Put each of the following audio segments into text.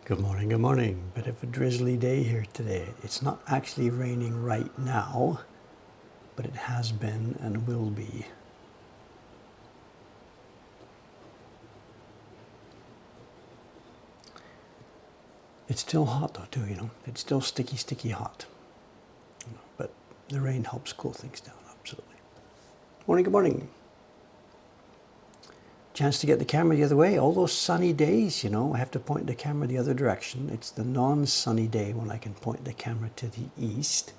Good morning, good morning. Bit of a drizzly day here today. It's not actually raining right now, but it has been and will be. It's still hot though too, It's still sticky hot. But the rain helps cool things down, absolutely. Morning, good morning. Chance to get the camera the other way. All those sunny days, I have to point the camera the other direction. It's the non-sunny day when I can point the camera to the east.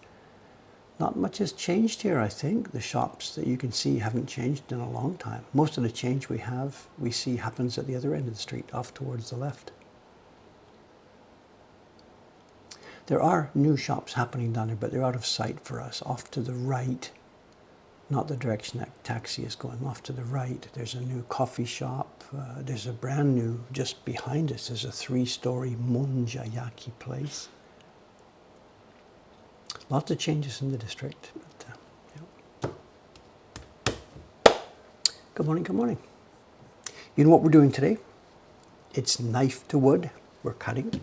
Not much has changed here, I think. The shops that you can see haven't changed in a long time. Most of the change we see happens at the other end of the street, off towards the left. There are new shops happening down there, but they're out of sight for us. Off to the right, not the direction that taxi is going, off to the right, there's a new coffee shop. There's a brand new, just behind us, there's a 3-story Monjayaki place. Lots of changes in the district. But, yeah. Good morning, good morning. You know what we're doing today? It's knife to wood. We're cutting.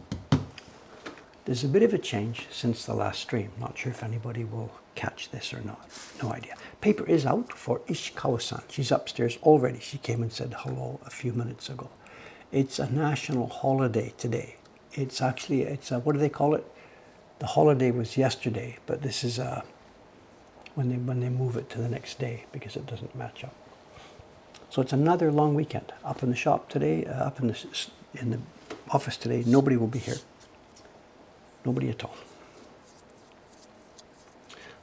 There's a bit of a change since the last stream. Not sure if anybody will catch this or not. No idea. Paper is out for Ishikawa-san. She's upstairs already. She came and said hello a few minutes ago. It's a national holiday today. It's what do they call it? The holiday was yesterday, but this is when they move it to the next day because it doesn't match up. So it's another long weekend. Up in the shop today, up in the office today, nobody will be here. Nobody at all.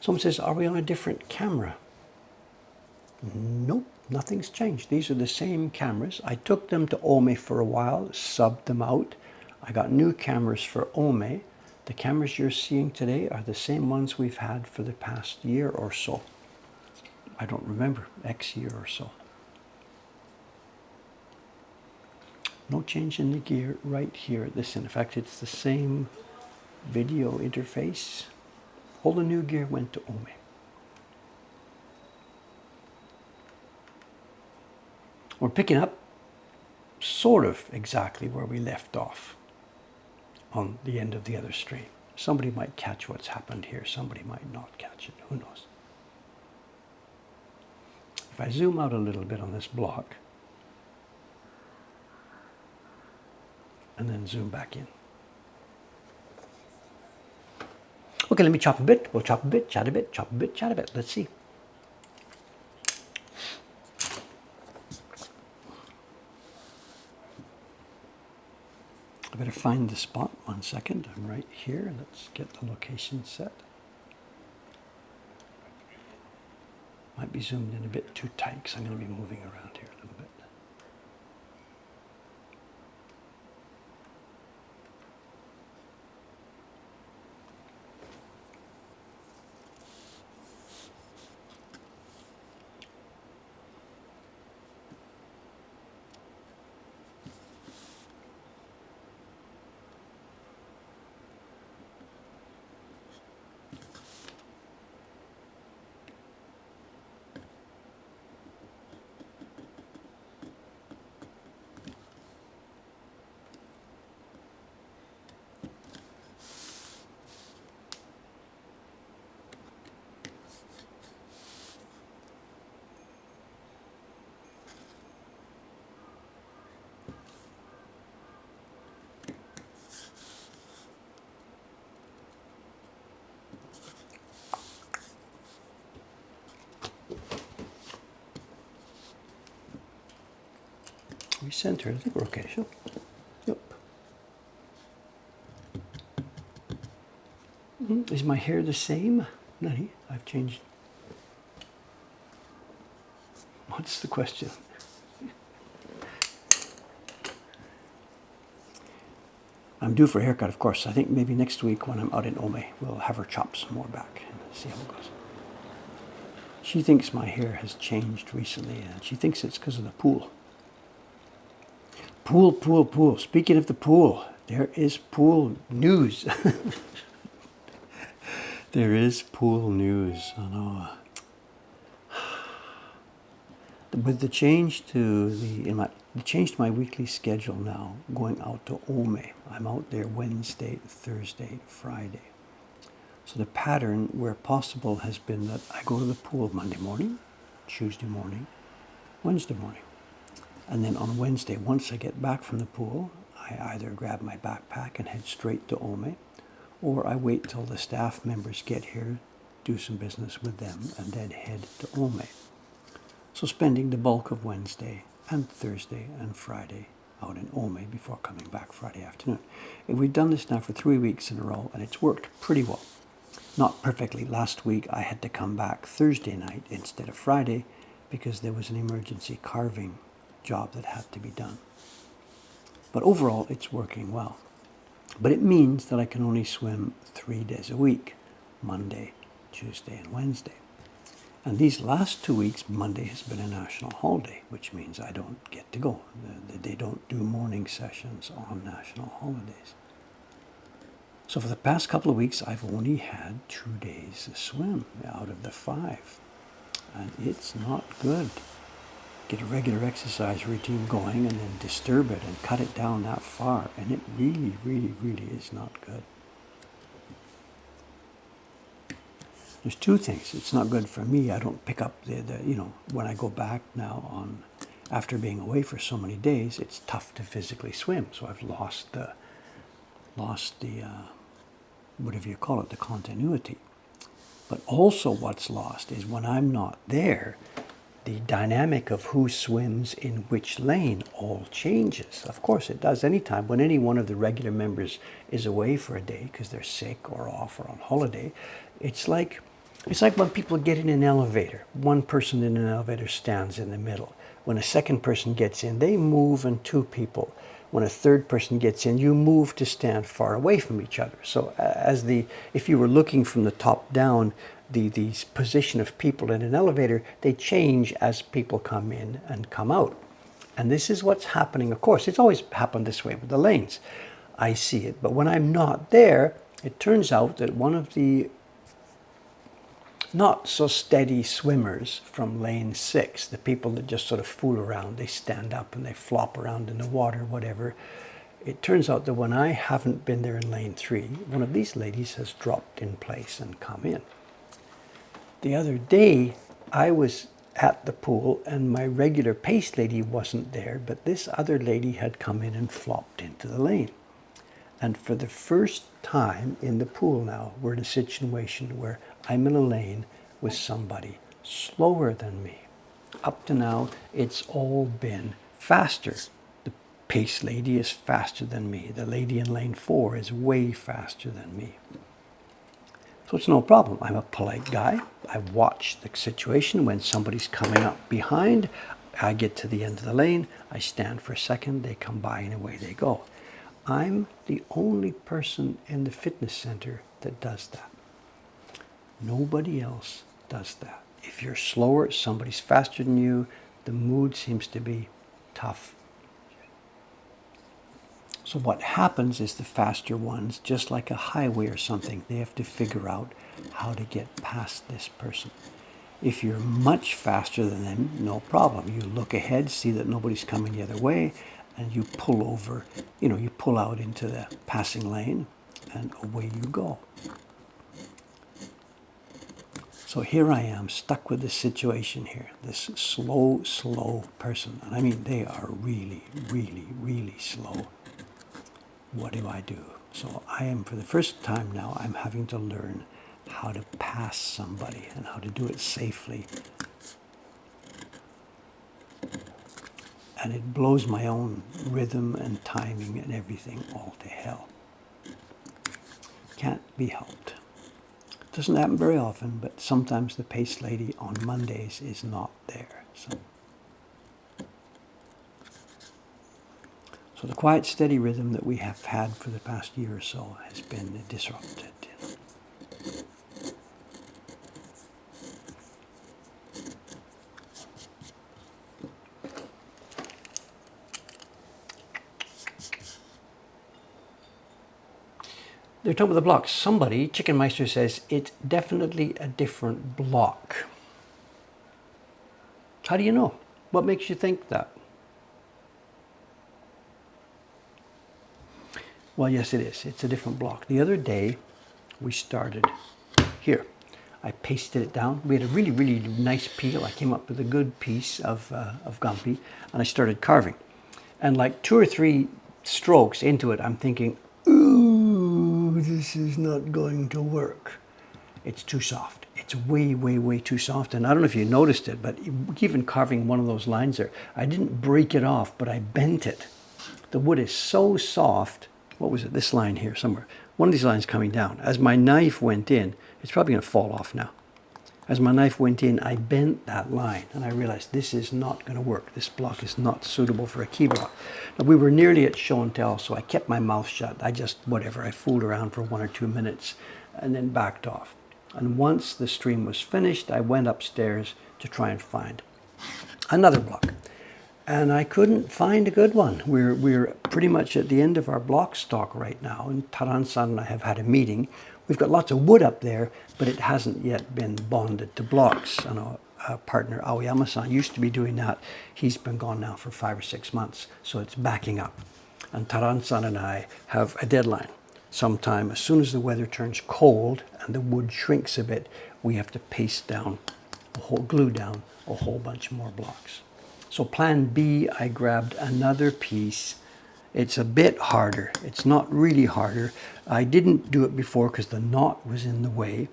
Someone says, are we on a different camera? Nope, nothing's changed. These are the same cameras. I took them to Ome for a while, subbed them out. I got new cameras for Ome. The cameras you're seeing today are the same ones we've had for the past year or so. I don't remember, X year or so. No change in the gear right here at this end. In fact, it's the same video interface. All the new gear went to Ome. We're picking up sort of exactly where we left off on the end of the other stream. Somebody might catch what's happened here. Somebody might not catch it. Who knows? If I zoom out a little bit on this block and then zoom back in. Okay, let me chop a bit. We'll chop a bit, chat a bit, chop a bit, chat a bit. Let's see. I better find the spot. 1 second. I'm right here. Let's get the location set. Might be zoomed in a bit too tight because I'm going to be moving around here a little bit. Recenter. I think we're okay. Sure. Yep. Is my hair the same? No, I've changed. What's the question? I'm due for a haircut, of course. I think maybe next week when I'm out in Ome, we'll have her chop some more back and see how it goes. She thinks my hair has changed recently, and she thinks it's because of the pool. Pool. Speaking of the pool, there is pool news. There is pool news. I know. With the change to the change to my weekly schedule now, going out to Ome, I'm out there Wednesday, Thursday, Friday. So the pattern, where possible, has been that I go to the pool Monday morning, Tuesday morning, Wednesday morning. And then on Wednesday, once I get back from the pool, I either grab my backpack and head straight to Ome, or I wait till the staff members get here, do some business with them, and then head to Ome. So spending the bulk of Wednesday and Thursday and Friday out in Ome before coming back Friday afternoon. And we've done this now for 3 weeks in a row, and it's worked pretty well. Not perfectly. Last week I had to come back Thursday night instead of Friday because there was an emergency carving job that had to be done. But overall it's working well. But it means that I can only swim 3 days a week, Monday, Tuesday and Wednesday. And these last 2 weeks, Monday has been a national holiday, which means I don't get to go. They don't do morning sessions on national holidays. So for the past couple of weeks, I've only had 2 days to swim out of the 5. And it's not good. Get a regular exercise routine going and then disturb it and cut it down that far. And it really, really, really is not good. There's 2 things. It's not good for me. I don't pick up when I go back now after being away for so many days, it's tough to physically swim. So I've lost the whatever you call it, the continuity. But also what's lost is when I'm not there, the dynamic of who swims in which lane all changes. Of course it does. Anytime when any one of the regular members is away for a day because they're sick or off or on holiday, it's like when people get in an elevator. One person in an elevator stands in the middle. When a second person gets in, they move, and 2 people. When a third person gets in, you move to stand far away from each other. So if you were looking from the top down, the position of people in an elevator, they change as people come in and come out. And this is what's happening. Of course, it's always happened this way with the lanes. I see it. But when I'm not there, it turns out that one of the not so steady swimmers from lane 6, the people that just sort of fool around, they stand up and they flop around in the water, whatever. It turns out that when I haven't been there in lane 3, one of these ladies has dropped in place and come in. The other day, I was at the pool and my regular pace lady wasn't there, but this other lady had come in and flopped into the lane. And for the first time in the pool now, we're in a situation where I'm in a lane with somebody slower than me. Up to now, it's all been faster. The pace lady is faster than me. The lady in lane 4 is way faster than me. So it's no problem. I'm a polite guy. I watch the situation. When somebody's coming up behind, I get to the end of the lane. I stand for a second. They come by and away they go. I'm the only person in the fitness center that does that. Nobody else does that. If you're slower, somebody's faster than you, the mood seems to be tough. So what happens is the faster ones, just like a highway or something, they have to figure out how to get past this person. If you're much faster than them, no problem. You look ahead, see that nobody's coming the other way, and you pull over, you pull out into the passing lane, and away you go. So here I am, stuck with this situation here, this slow person. And I mean, they are really, really, really slow. What do I do? So I am, for the first time now, I'm having to learn how to pass somebody and how to do it safely. And it blows my own rhythm and timing and everything all to hell. Can't be helped. Doesn't happen very often, but sometimes the pace lady on Mondays is not there. So the quiet, steady rhythm that we have had for the past year or so has been disrupted. They're talking about the blocks. Somebody, Chicken Meister, says it's definitely a different block. How do you know? What makes you think that? Well, yes, it is. It's a different block. The other day, we started here. I pasted it down. We had a really, really nice peel. I came up with a good piece of Gumpy, and I started carving. And like 2 or 3 strokes into it, I'm thinking, ooh, this is not going to work. It's too soft. It's way, way, way too soft. And I don't know if you noticed it, but even carving one of those lines there, I didn't break it off, but I bent it. The wood is so soft. What was it? This line here somewhere. One of these lines coming down. As my knife went in, it's probably going to fall off now. As my knife went in, I bent that line, and I realized this is not going to work. This block is not suitable for a key block. Now, we were nearly at show and tell, so I kept my mouth shut. I just, whatever, I fooled around for 1 or 2 minutes and then backed off. And once the stream was finished, I went upstairs to try and find another block. And I couldn't find a good one. We're pretty much at the end of our block stock right now, and Taran-san and I have had a meeting. We've got lots of wood up there, but it hasn't yet been bonded to blocks. And our partner Aoyama-san used to be doing that. He's been gone now for 5 or 6 months, so it's backing up. And Taran-san and I have a deadline. Sometime as soon as the weather turns cold and the wood shrinks a bit, we have to paste down, glue down a whole bunch more blocks. So plan B, I grabbed another piece. It's a bit harder. It's not really harder. I didn't do it before because the knot was in the way.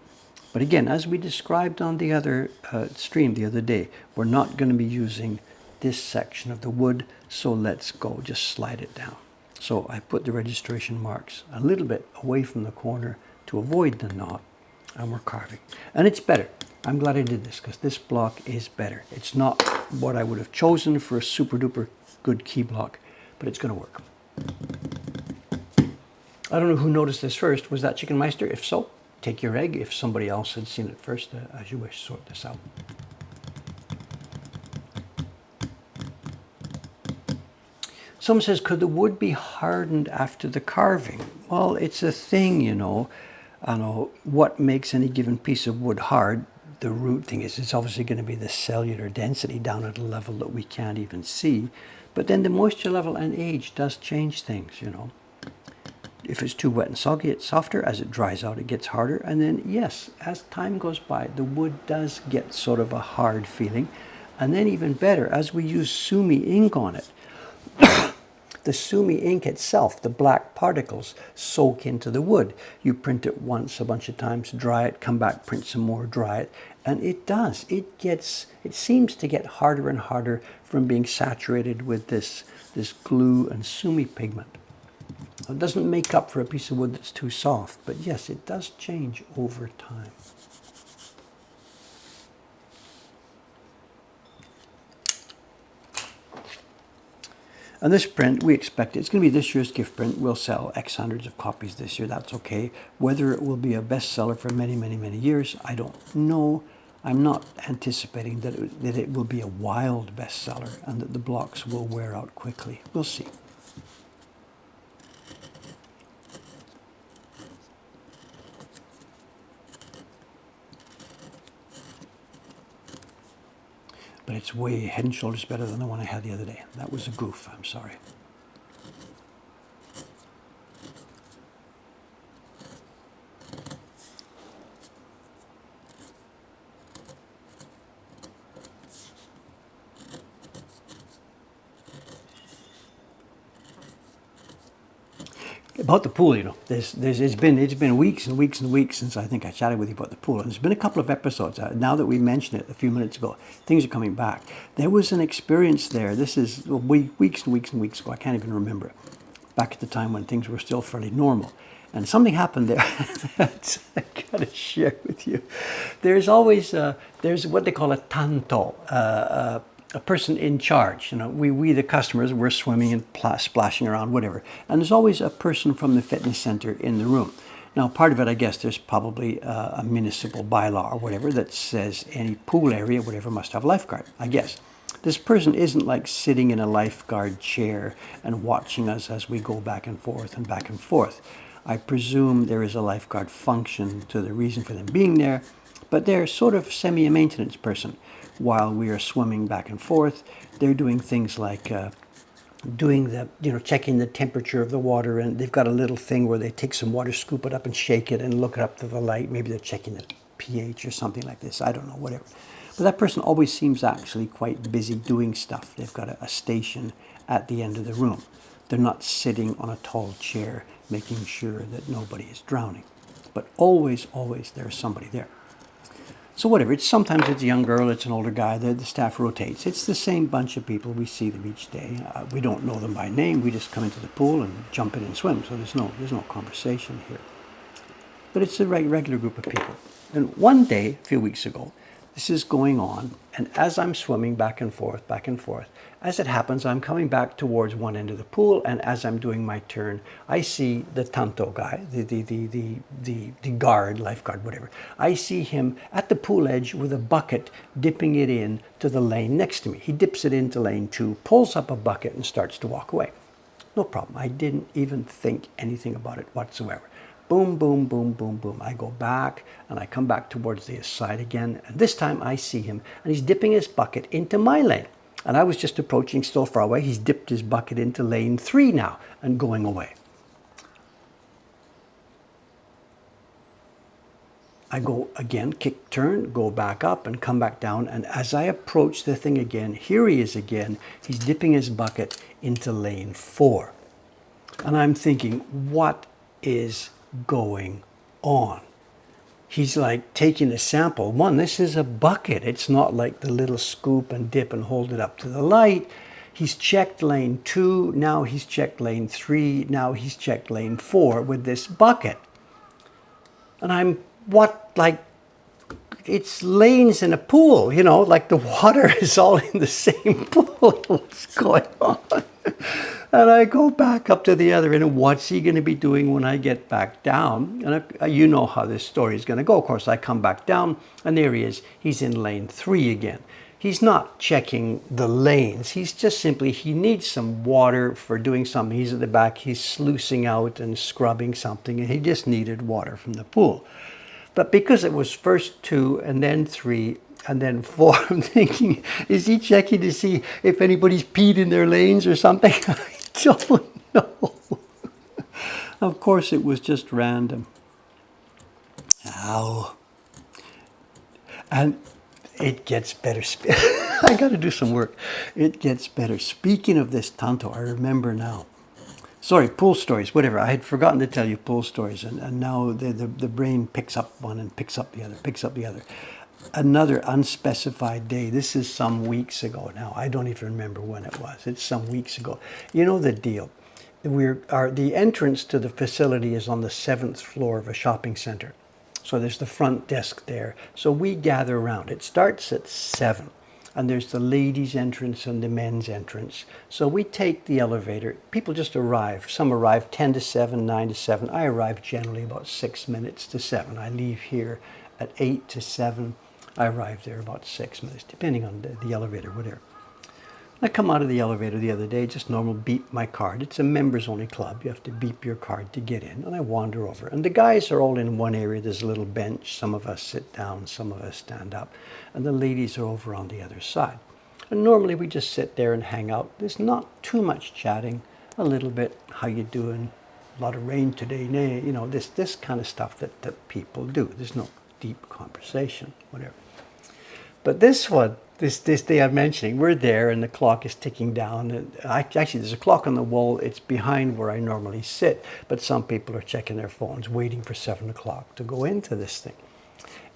But again, as we described on the other stream the other day, we're not going to be using this section of the wood. So let's go, just slide it down. So I put the registration marks a little bit away from the corner to avoid the knot, and we're carving. And it's better. I'm glad I did this because this block is better. It's not what I would have chosen for a super duper good key block, but it's going to work. I don't know who noticed this first. Was that Chicken Meister? If so, take your egg. If somebody else had seen it first, as you wish, sort this out. Someone says, could the wood be hardened after the carving? Well, it's a thing, you know. I know what makes any given piece of wood hard. The root thing is it's obviously going to be the cellular density down at a level that we can't even see. But then the moisture level and age does change things, you know. If it's too wet and soggy, it's softer. As it dries out, it gets harder. And then, yes, as time goes by, the wood does get sort of a hard feeling. And then even better, as we use sumi ink on it, the sumi ink itself, the black particles, soak into the wood. You print it once, a bunch of times, dry it, come back, print some more, dry it. And it does. It seems to get harder and harder from being saturated with this glue and sumi pigment. It doesn't make up for a piece of wood that's too soft, but yes, it does change over time. And this print, we expect it's going to be this year's gift print. We'll sell X hundreds of copies this year. That's okay. Whether it will be a bestseller for many, many, many years, I don't know. I'm not anticipating that it will be a wild bestseller and that the blocks will wear out quickly. We'll see. But it's way head and shoulders better than the one I had the other day. That was a goof, I'm sorry. About the pool, you know, it's been weeks and weeks and weeks since I think I chatted with you about the pool. And there's been a couple of episodes. Now that we mentioned it a few minutes ago, things are coming back. There was an experience there. This is weeks and weeks and weeks ago. I can't even remember it. Back at the time when things were still fairly normal. And something happened there that I got to share with you. There's always, there's what they call a tanto, a person in charge. You know, we the customers, we're swimming and splashing around, whatever. And there's always a person from the fitness center in the room. Now, part of it, I guess, there's probably a municipal bylaw or whatever that says any pool area, whatever, must have a lifeguard, I guess. This person isn't like sitting in a lifeguard chair and watching us as we go back and forth and back and forth. I presume there is a lifeguard function to the reason for them being there, but they're sort of semi-maintenance person. while we are swimming back and forth. They're doing things like doing the, checking the temperature of the water, and they've got a little thing where they take some water, scoop it up and shake it and look it up to the light. Maybe they're checking the pH or something like this. I don't know, whatever. But that person always seems actually quite busy doing stuff. They've got a station at the end of the room. They're not sitting on a tall chair making sure that nobody is drowning. But always, always there's somebody there. So whatever, sometimes it's a young girl, it's an older guy, the staff rotates. It's the same bunch of people, we see them each day. We don't know them by name, we just come into the pool and jump in and swim, so there's no conversation here. But it's a regular group of people. And one day, a few weeks ago, this is going on, and as I'm swimming back and forth, as it happens, I'm coming back towards one end of the pool, and as I'm doing my turn, I see the tanto guy, the guard, lifeguard, whatever. I see him at the pool edge with a bucket, dipping it in to the lane next to me. He dips it into lane 2, pulls up a bucket, and starts to walk away. No problem. I didn't even think anything about it whatsoever. Boom, boom, boom, boom, boom. I go back and I come back towards the side again. And this time I see him and he's dipping his bucket into my lane. And I was just approaching still far away. He's dipped his bucket into lane 3 now and going away. I go again, kick, turn, go back up and come back down. And as I approach the thing again, here he is again. He's dipping his bucket into lane 4. And I'm thinking, what is going on? He's like taking a sample. One, this is a bucket. It's not like the little scoop and dip and hold it up to the light. He's checked lane 2. Now he's checked lane 3. Now he's checked lane 4 with this bucket. And I'm, it's lanes in a pool, like the water is all in the same pool. What's going on? And I go back up to the other end, and what's he going to be doing when I get back down? And you know how this story is going to go. Of course, I come back down, and there he is. He's in lane 3 again. He's not checking the lanes. He's just simply, he needs some water for doing something. He's at the back. He's sluicing out and scrubbing something, and he just needed water from the pool. But because it was first 2 and then 3 and then 4, I'm thinking, is he checking to see if anybody's peed in their lanes or something? I don't know. Of course, it was just random. Ow. And it gets better. I got to do some work. It gets better. Speaking of this tanto, I remember now. Sorry, pool stories, whatever. I had forgotten to tell you pool stories, and now the brain picks up one and picks up the other, picks up the other. Another unspecified day. This is some weeks ago now. I don't even remember when it was. It's some weeks ago. You know the deal. The entrance to the facility is on the 7th floor of a shopping center. So there's the front desk there. So we gather around. It starts at 7. And there's the ladies' entrance and the men's entrance. So we take the elevator. People just arrive. Some arrive 10 to 7, 9 to 7. I arrive generally about 6 minutes to 7. I leave here at 8 to 7. I arrive there about 6 minutes, depending on the elevator, whatever. I come out of the elevator the other day, just normal, beep my card. It's a members-only club. You have to beep your card to get in. And I wander over. And the guys are all in one area. There's a little bench. Some of us sit down. Some of us stand up. And the ladies are over on the other side. And normally we just sit there and hang out. There's not too much chatting. A little bit, how you doing? A lot of rain today. Nay, this kind of stuff that people do. There's no deep conversation, whatever. But this day I'm mentioning, we're there and the clock is ticking down. And actually, there's a clock on the wall. It's behind where I normally sit. But some people are checking their phones, waiting for 7 o'clock to go into this thing.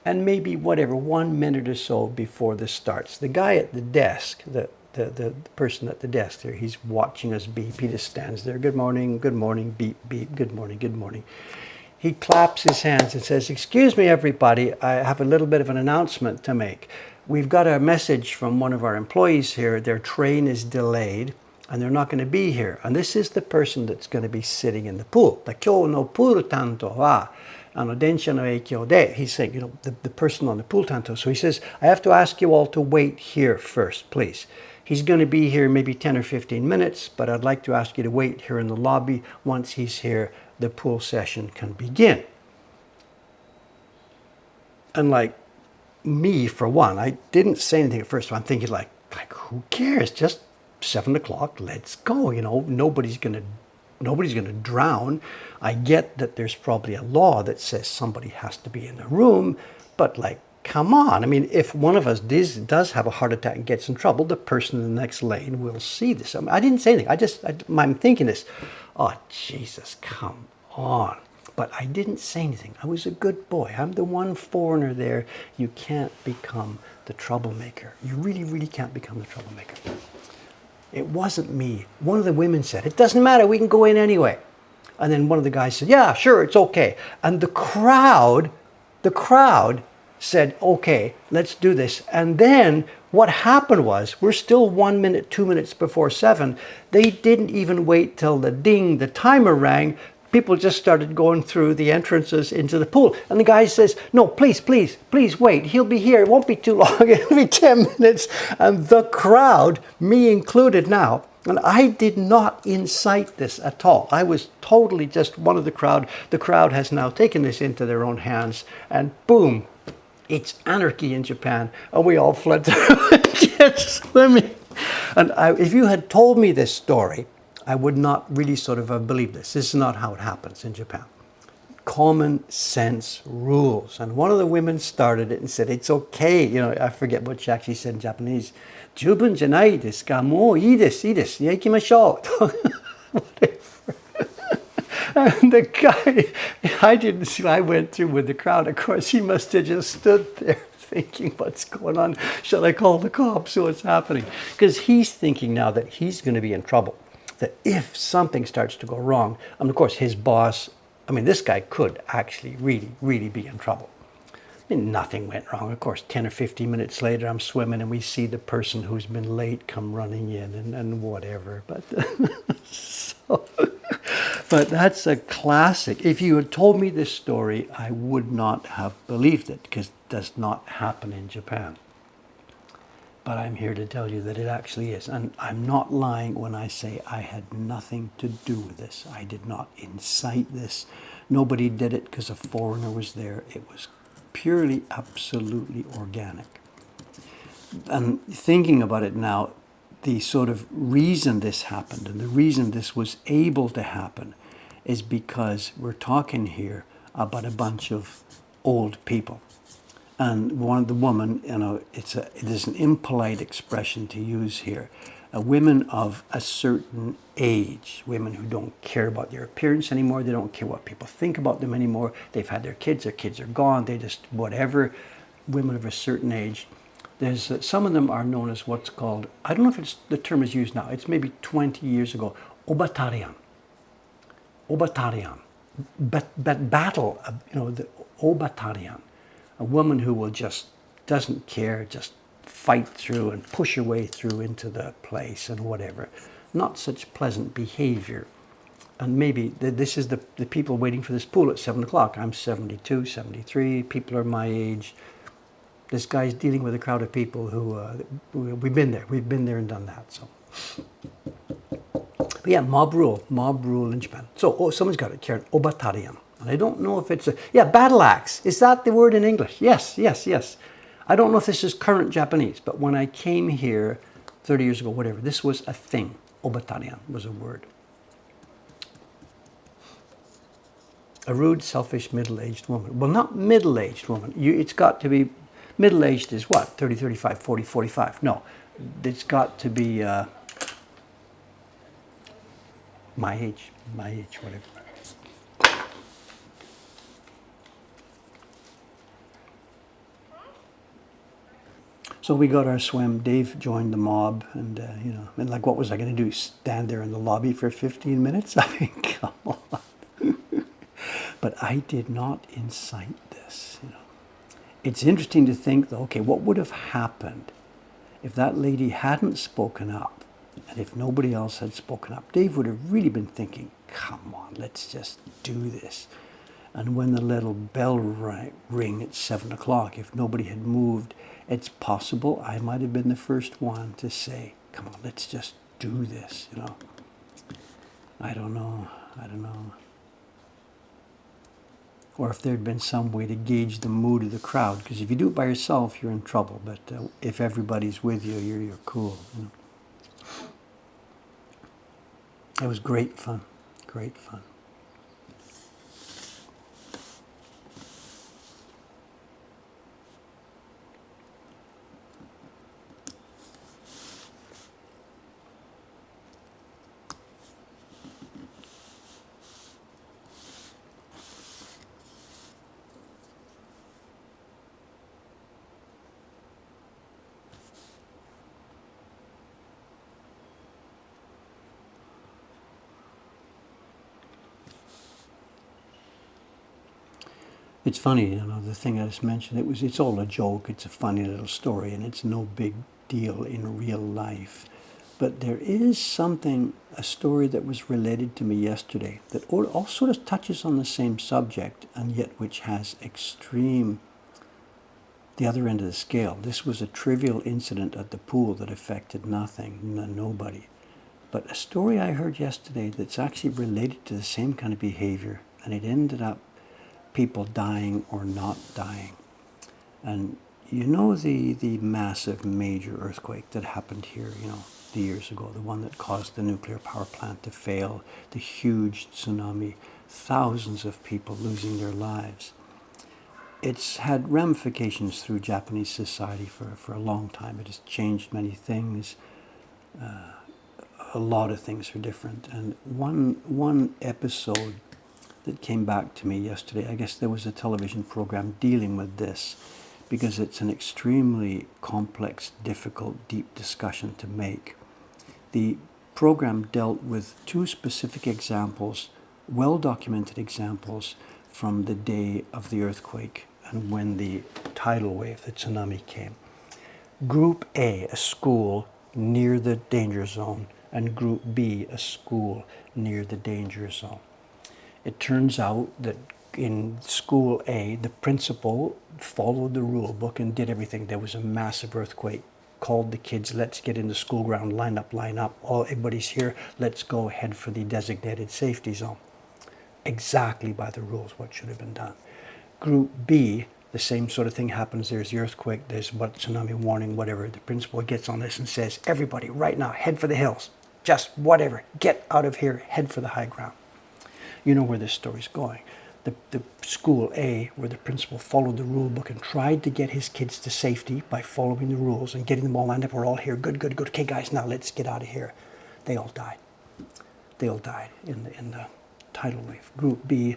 And maybe, 1 minute or so before this starts, the guy at the desk, the person at the desk there, he's watching us beep. He just stands there. Good morning, beep, beep, good morning. He claps his hands and says, "Excuse me, everybody, I have a little bit of an announcement to make. We've got a message from one of our employees here. Their train is delayed and they're not going to be here. And this is the person that's going to be sitting in the pool. Kyou no pool tanto wa densha no eikyou de." He's saying, the person on the pool tanto. So he says, "I have to ask you all to wait here first, please. He's going to be here maybe 10 or 15 minutes, but I'd like to ask you to wait here in the lobby. Once he's here, the pool session can begin." And me, for one, I didn't say anything at first. So I'm thinking like who cares? Just 7 o'clock. Let's go. You know, nobody's gonna drown. I get that there's probably a law that says somebody has to be in the room, but like, come on. I mean, if one of us does have a heart attack and gets in trouble, the person in the next lane will see this. I mean, I didn't say anything. I'm thinking this. Oh, Jesus, come on. But I didn't say anything. I was a good boy. I'm the one foreigner there. You can't become the troublemaker. You really, really can't become the troublemaker. It wasn't me. One of the women said, it doesn't matter, we can go in anyway. And then one of the guys said, yeah, sure, it's okay. And the crowd said, okay, let's do this. And then what happened was, we're still 1 minute, 2 minutes before 7. They didn't even wait till the ding, the timer rang. People just started going through the entrances into the pool. And the guy says, no, please, please, please wait. He'll be here. It won't be too long. It'll be 10 minutes. And the crowd, me included now, and I did not incite this at all. I was totally just one of the crowd. The crowd has now taken this into their own hands. And boom, it's anarchy in Japan. And we all fled to get swimming. And if you had told me this story, I would not really sort of have believed this. This is not how it happens in Japan. Common sense rules. And one of the women started it and said, it's okay. You know, I forget what she actually said in Japanese. 十分じゃないですか? もういいです、いいです。行きましょう. Whatever. And the guy, I didn't see, I went through with the crowd. Of course, he must have just stood there thinking, what's going on? Shall I call the cops? What's happening? Because he's thinking now that he's going to be in trouble. That if something starts to go wrong, and of course his boss, I mean, this guy could actually really, really be in trouble. I mean, nothing went wrong. Of course, 10 or 15 minutes later, I'm swimming and we see the person who's been late come running in and whatever. But, but that's a classic. If you had told me this story, I would not have believed it, because it does not happen in Japan. But I'm here to tell you that it actually is. And I'm not lying when I say I had nothing to do with this. I did not incite this. Nobody did it because a foreigner was there. It was purely, absolutely organic. And thinking about it now, the sort of reason this happened and the reason this was able to happen is because we're talking here about a bunch of old people. And one of the women, you know, it is an impolite expression to use here. Women of a certain age, women who don't care about their appearance anymore, they don't care what people think about them anymore, they've had their kids are gone, they just, whatever, women of a certain age. There's some of them are known as what's called, I don't know if it's the term is used now, it's maybe 20 years ago, obatarian. Obatarian. But battle, you know, the obatarian. A woman who will just doesn't care, just fight through and push her way through into the place and whatever. Not such pleasant behavior. And maybe this is the people waiting for this pool at 7 o'clock. I'm 72, 73, people are my age. This guy's dealing with a crowd of people who, we've been there and done that. So, but yeah, mob rule in Japan. So someone's got it, Karen, obatarian. And I don't know if it's battle axe. Is that the word in English? Yes. I don't know if this is current Japanese, but when I came here 30 years ago, whatever, this was a thing. Obatarian was a word. A rude, selfish, middle-aged woman. Well, not middle-aged woman. It's got to be, middle-aged is what? 30, 35, 40, 45. No, it's got to be my age, whatever. So we got our swim. Dave joined the mob, and you know, and like, what was I going to do? Stand there in the lobby for 15 minutes? I mean, come on. But I did not incite this. You know, it's interesting to think, though. Okay, what would have happened if that lady hadn't spoken up, and if nobody else had spoken up? Dave would have really been thinking, "Come on, let's just do this." And when the little bell ring at 7 o'clock, if nobody had moved, it's possible I might have been the first one to say, come on, let's just do this, you know. I don't know. or if there'd been some way to gauge the mood of the crowd. Because if you do it by yourself, you're in trouble. But if everybody's with you, you're cool. You know? It was great fun, great fun. It's funny, you know, the thing I just mentioned, it's all a joke, it's a funny little story, and it's no big deal in real life. But there is something, a story that was related to me yesterday that all sort of touches on the same subject, and yet which has extreme, the other end of the scale. This was a trivial incident at the pool that affected nothing, nobody. But a story I heard yesterday that's actually related to the same kind of behavior, and it ended up people dying or not dying. And you know the massive major earthquake that happened here, you know, the years ago, the one that caused the nuclear power plant to fail, the huge tsunami, thousands of people losing their lives. It's had ramifications through Japanese society for a long time. It has changed many things. A lot of things are different. And one episode that came back to me yesterday, I guess there was a television program dealing with this, because it's an extremely complex, difficult, deep discussion to make. The program dealt with two specific examples, well-documented examples from the day of the earthquake and when the tidal wave, the tsunami, came. Group A, a school near the danger zone, and Group B, a school near the danger zone. It turns out that in school A, the principal followed the rule book and did everything. There was a massive earthquake, called the kids, let's get in the school ground, line up, everybody's here, let's go head for the designated safety zone. Exactly by the rules, what should have been done. Group B, the same sort of thing happens. There's the earthquake, there's what tsunami warning, whatever. The principal gets on this and says, everybody right now, head for the hills. Just whatever, get out of here, head for the high ground. You know where this story's going. The school A, where the principal followed the rule book and tried to get his kids to safety by following the rules and getting them all lined up. We're all here. Good. Okay, guys, now let's get out of here. They all died. They all died in the tidal wave. Group B,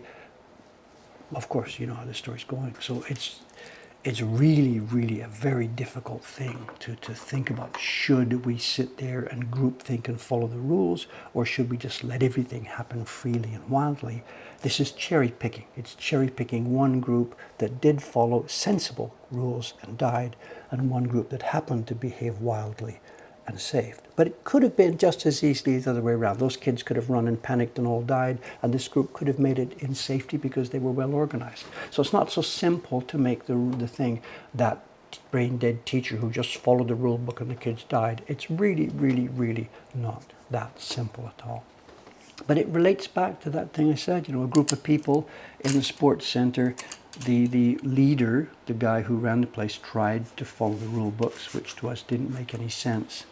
of course, you know how the story's going. So it's really, really a very difficult thing to think about. Should we sit there and group think and follow the rules, or should we just let everything happen freely and wildly? This is cherry picking. It's cherry picking one group that did follow sensible rules and died, and one group that happened to behave wildly and saved. But it could have been just as easily the other way around. Those kids could have run and panicked and all died, and this group could have made it in safety because they were well organized. So it's not so simple to make the thing that brain dead teacher who just followed the rule book and the kids died. It's really, really, really not that simple at all. But it relates back to that thing I said, you know, a group of people in the sports center. The leader, the guy who ran the place, tried to follow the rule books, which to us didn't make any sense.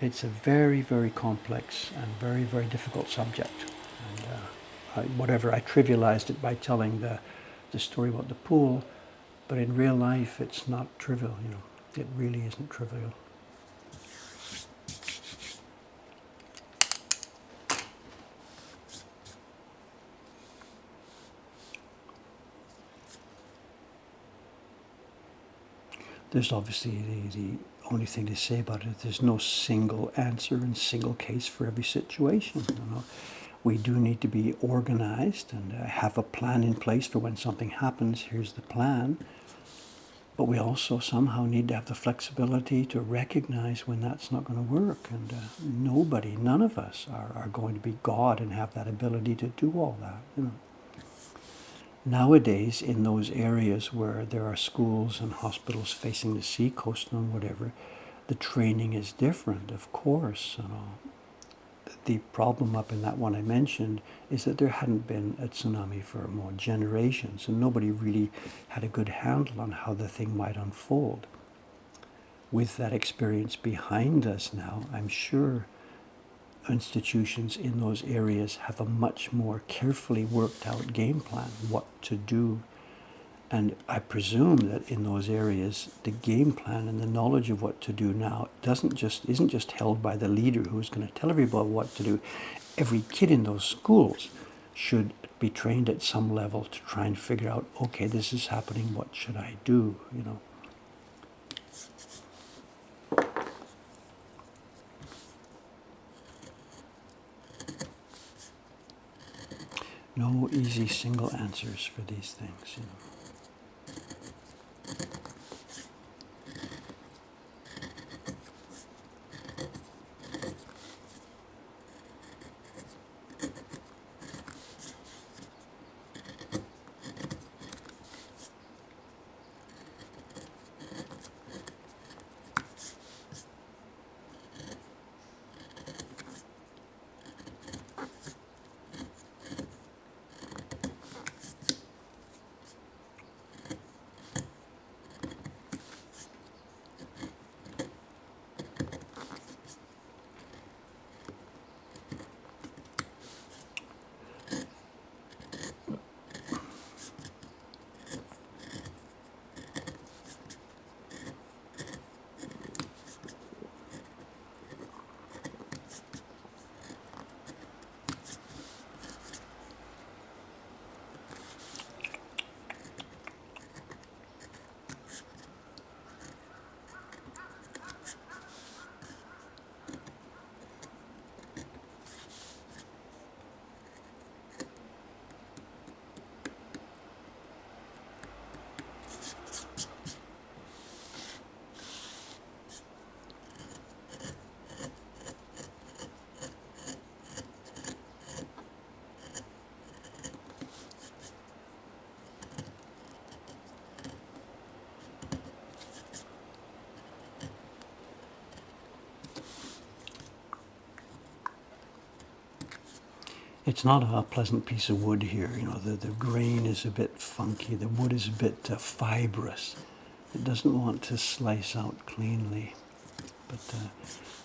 It's a very, very complex and very, very difficult subject. And I trivialized it by telling the story about the pool, but in real life, it's not trivial, you know. It really isn't trivial. There's obviously the only thing to say about it, there's no single answer and single case for every situation. You know? We do need to be organized and have a plan in place for when something happens. Here's the plan. But we also somehow need to have the flexibility to recognize when that's not going to work. And none of us are going to be God and have that ability to do all that. You know. Nowadays, in those areas where there are schools and hospitals facing the sea coast and whatever, the training is different, of course. You know. the problem up in that one I mentioned is that there hadn't been a tsunami for more generations, and nobody really had a good handle on how the thing might unfold. With that experience behind us now, I'm sure institutions in those areas have a much more carefully worked out game plan, what to do. And I presume that in those areas, the game plan and the knowledge of what to do now isn't just held by the leader who's going to tell everybody what to do. Every kid in those schools should be trained at some level to try and figure out, okay, this is happening, what should I do, you know. No easy single answers for these things, you know. It's not a pleasant piece of wood here. You know, the grain is a bit funky. The wood is a bit fibrous. It doesn't want to slice out cleanly. But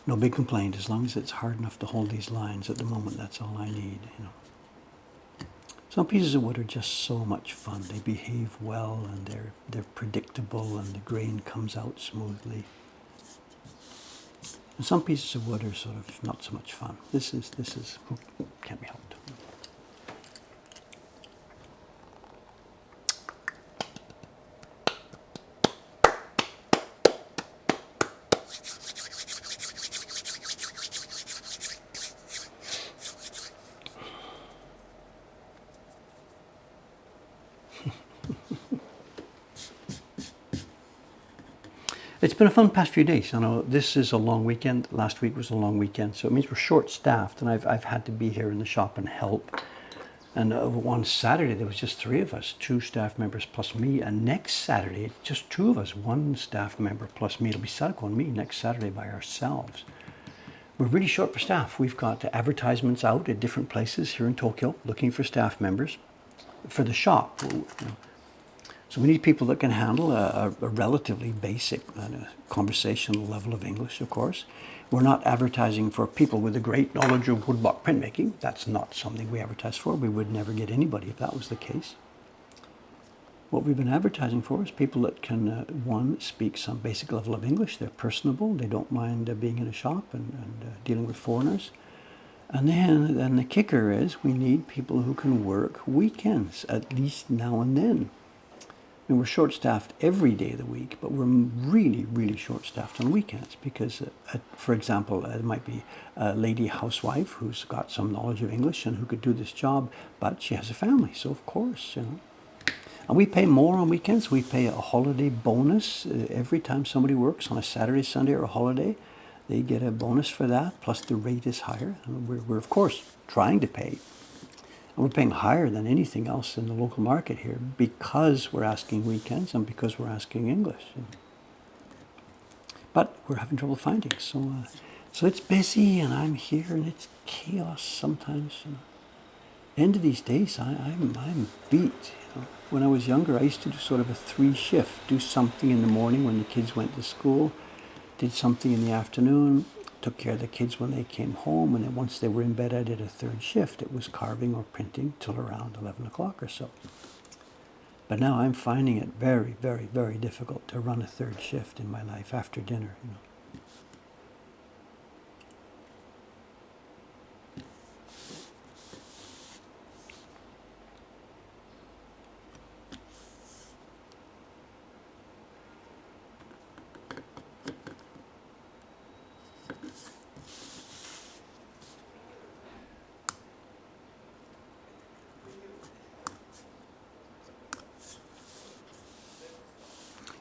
no big complaint. As long as it's hard enough to hold these lines at the moment, that's all I need. You know, some pieces of wood are just so much fun. They behave well, and they're predictable, and the grain comes out smoothly. And some pieces of wood are sort of not so much fun. This is can't be helped. It's been a fun past few days. I know this is a long weekend. Last week was a long weekend, so it means we're short-staffed, and I've had to be here in the shop and help. And one Saturday, there was just 3 of us, 2 staff members plus me. And next Saturday, just 2 of us, 1 staff member plus me. It'll be Sadako and me next Saturday by ourselves. We're really short for staff. We've got advertisements out at different places here in Tokyo looking for staff members for the shop. You know. So we need people that can handle a relatively basic conversational level of English, of course. We're not advertising for people with a great knowledge of woodblock printmaking. That's not something we advertise for. We would never get anybody if that was the case. What we've been advertising for is people that can, one, speak some basic level of English. They're personable. They don't mind being in a shop and dealing with foreigners. And then the kicker is we need people who can work weekends, at least now and then. And we're short-staffed every day of the week, but we're really, really short-staffed on weekends because, for example, it might be a lady housewife who's got some knowledge of English and who could do this job, but she has a family, so of course, you know. And we pay more on weekends. We pay a holiday bonus every time somebody works on a Saturday, Sunday, or a holiday. They get a bonus for that, plus the rate is higher. And we're of course, trying to pay. And we're paying higher than anything else in the local market here because we're asking weekends and because we're asking English. But we're having trouble finding. So So it's busy and I'm here and it's chaos sometimes. End of these days, I'm beat. When I was younger, I used to do sort of a 3 shift. Do something in the morning when the kids went to school, did something in the afternoon, took care of the kids when they came home, and then once they were in bed, I did a 3rd shift. It was carving or printing till around 11 o'clock or so. But now I'm finding it very, very, very difficult to run a 3rd shift in my life after dinner.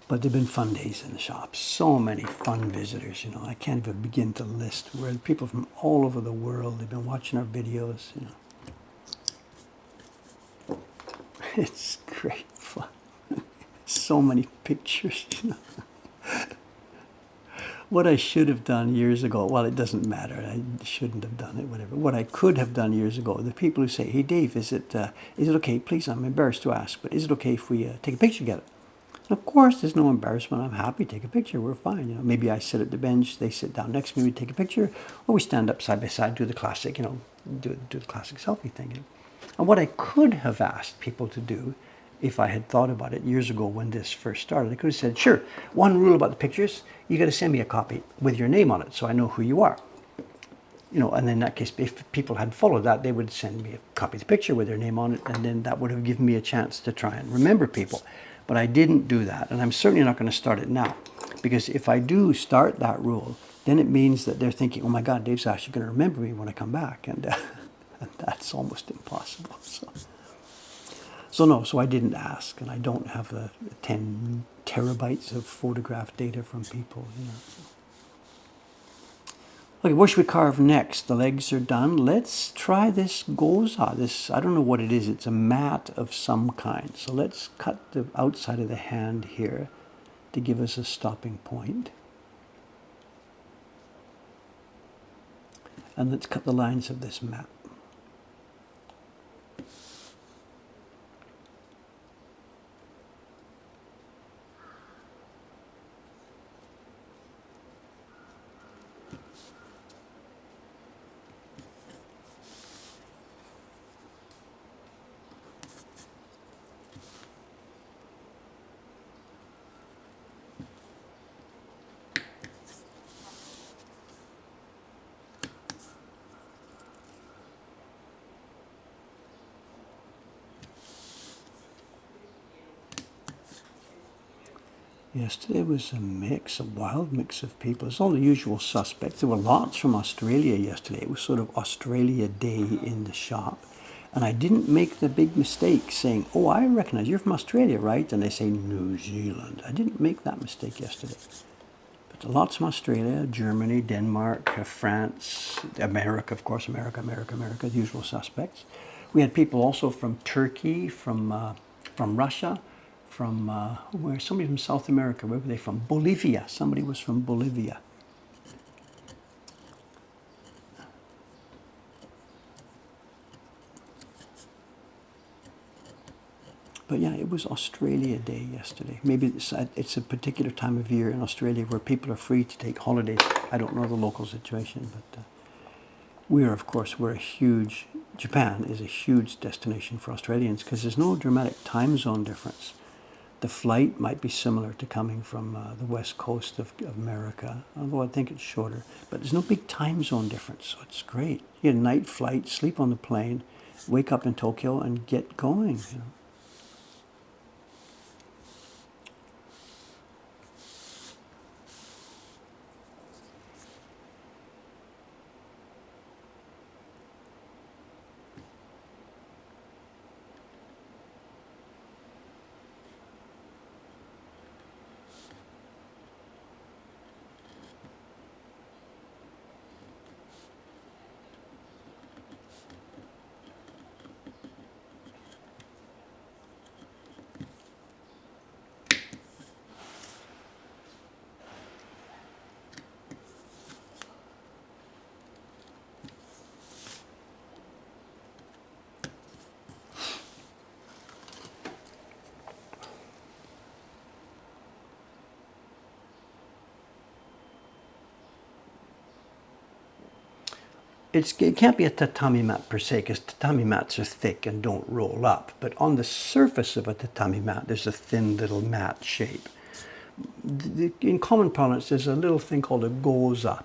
But they've been fun days in the shop. So many fun visitors, I can't even begin to list. We're people from all over the world. They've been watching our videos, It's great fun. So many pictures. What I should have done years ago, well, it doesn't matter. I shouldn't have done it, whatever. What I could have done years ago, the people who say, hey, Dave, is it okay? Please, I'm embarrassed to ask, but is it okay if we take a picture together? Of course, there's no embarrassment. I'm happy to take a picture. We're fine. Maybe I sit at the bench, they sit down next to me, we take a picture, or we stand up side by side, do the classic, do the classic selfie thing. And what I could have asked people to do, if I had thought about it years ago when this first started, I could have said, sure, one rule about the pictures, you got to send me a copy with your name on it so I know who you are. And in that case, if people had followed that, they would send me a copy of the picture with their name on it, and then that would have given me a chance to try and remember people. But I didn't do that, and I'm certainly not going to start it now, because if I do start that rule, then it means that they're thinking, oh my God, Dave's actually going to remember me when I come back, and that's almost impossible. So I didn't ask, and I don't have 10 terabytes of photograph data from people. Okay, what should we carve next? The legs are done. Let's try this goza. I don't know what it is. It's a mat of some kind. So let's cut the outside of the hand here to give us a stopping point. And let's cut the lines of this mat. Yesterday was a wild mix of people. It's all the usual suspects. There were lots from Australia yesterday. It was sort of Australia Day in the shop. And I didn't make the big mistake saying, oh, I recognize you're from Australia, right? And they say New Zealand. I didn't make that mistake yesterday. But lots from Australia, Germany, Denmark, France, America, of course, America, the usual suspects. We had people also from Turkey, from Russia, from somebody from South America. Where were they from? Bolivia. Somebody was from Bolivia. But yeah, it was Australia Day yesterday. Maybe it's a particular time of year in Australia where people are free to take holidays. I don't know the local situation, but Japan is a huge destination for Australians because there's no dramatic time zone difference. The flight might be similar to coming from the west coast of America, although I think it's shorter. But there's no big time zone difference, so it's great. You get a night flight, sleep on the plane, wake up in Tokyo, and get going. it can't be a tatami mat per se, because tatami mats are thick and don't roll up. But on the surface of a tatami mat, there's a thin little mat shape. In common parlance, there's a little thing called a goza.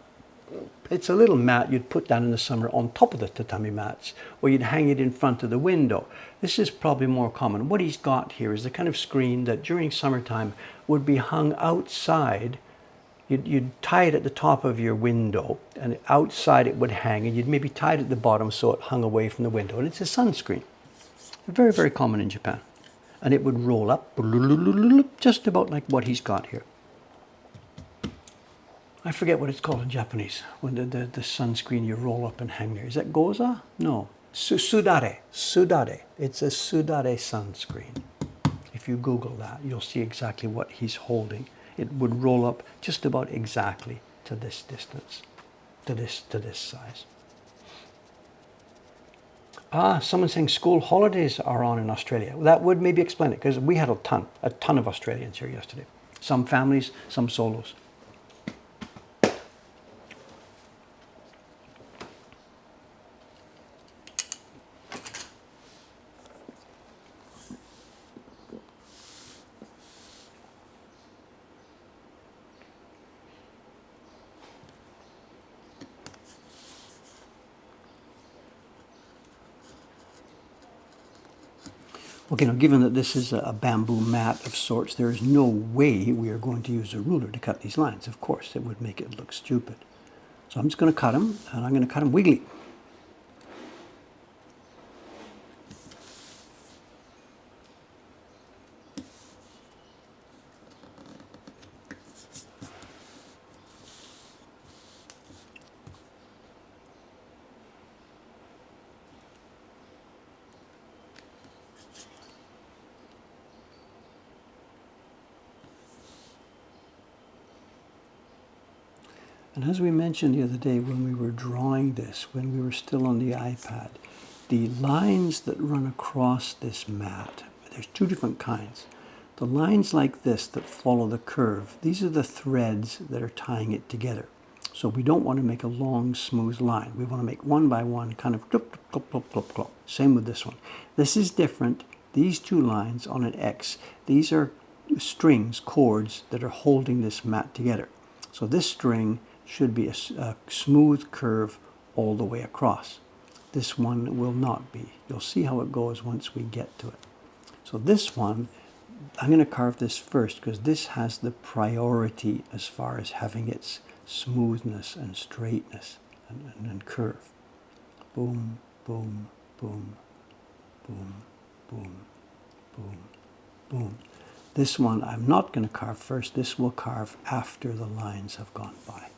It's a little mat you'd put down in the summer on top of the tatami mats, or you'd hang it in front of the window. This is probably more common. What he's got here is the kind of screen that during summertime would be hung outside. You'd tie it at the top of your window, and outside it would hang, and you'd maybe tie it at the bottom so it hung away from the window. And it's a sunscreen. Very, very common in Japan. And it would roll up just about like what he's got here. I forget what it's called in Japanese, when the sunscreen you roll up and hang there. Is that goza? No. Sudare. Sudare. It's a sudare sunscreen. If you Google that, you'll see exactly what he's holding. It would roll up just about exactly to this distance, to this size. Someone's saying school holidays are on in Australia. That would maybe explain it, because we had a ton of Australians here yesterday. Some families, some solos. Okay, now given that this is a bamboo mat of sorts, there is no way we are going to use a ruler to cut these lines. Of course, it would make it look stupid. So I'm just going to cut them, and I'm going to cut them wiggly. And as we mentioned the other day when we were drawing this, when we were still on the iPad, the lines that run across this mat, there's two different kinds. The lines like this that follow the curve, these are the threads that are tying it together. So we don't want to make a long, smooth line. We want to make one by one kind of clip, clip, clip, clip, clip. Same with this one. This is different. These two lines on an X, these are strings, cords that are holding this mat together. So this string should be a smooth curve all the way across. This one will not be. You'll see how it goes once we get to it. So this one, I'm going to carve this first because this has the priority as far as having its smoothness and straightness and curve. Boom, boom, boom, boom, boom, boom, boom. This one I'm not going to carve first. This will carve after the lines have gone by.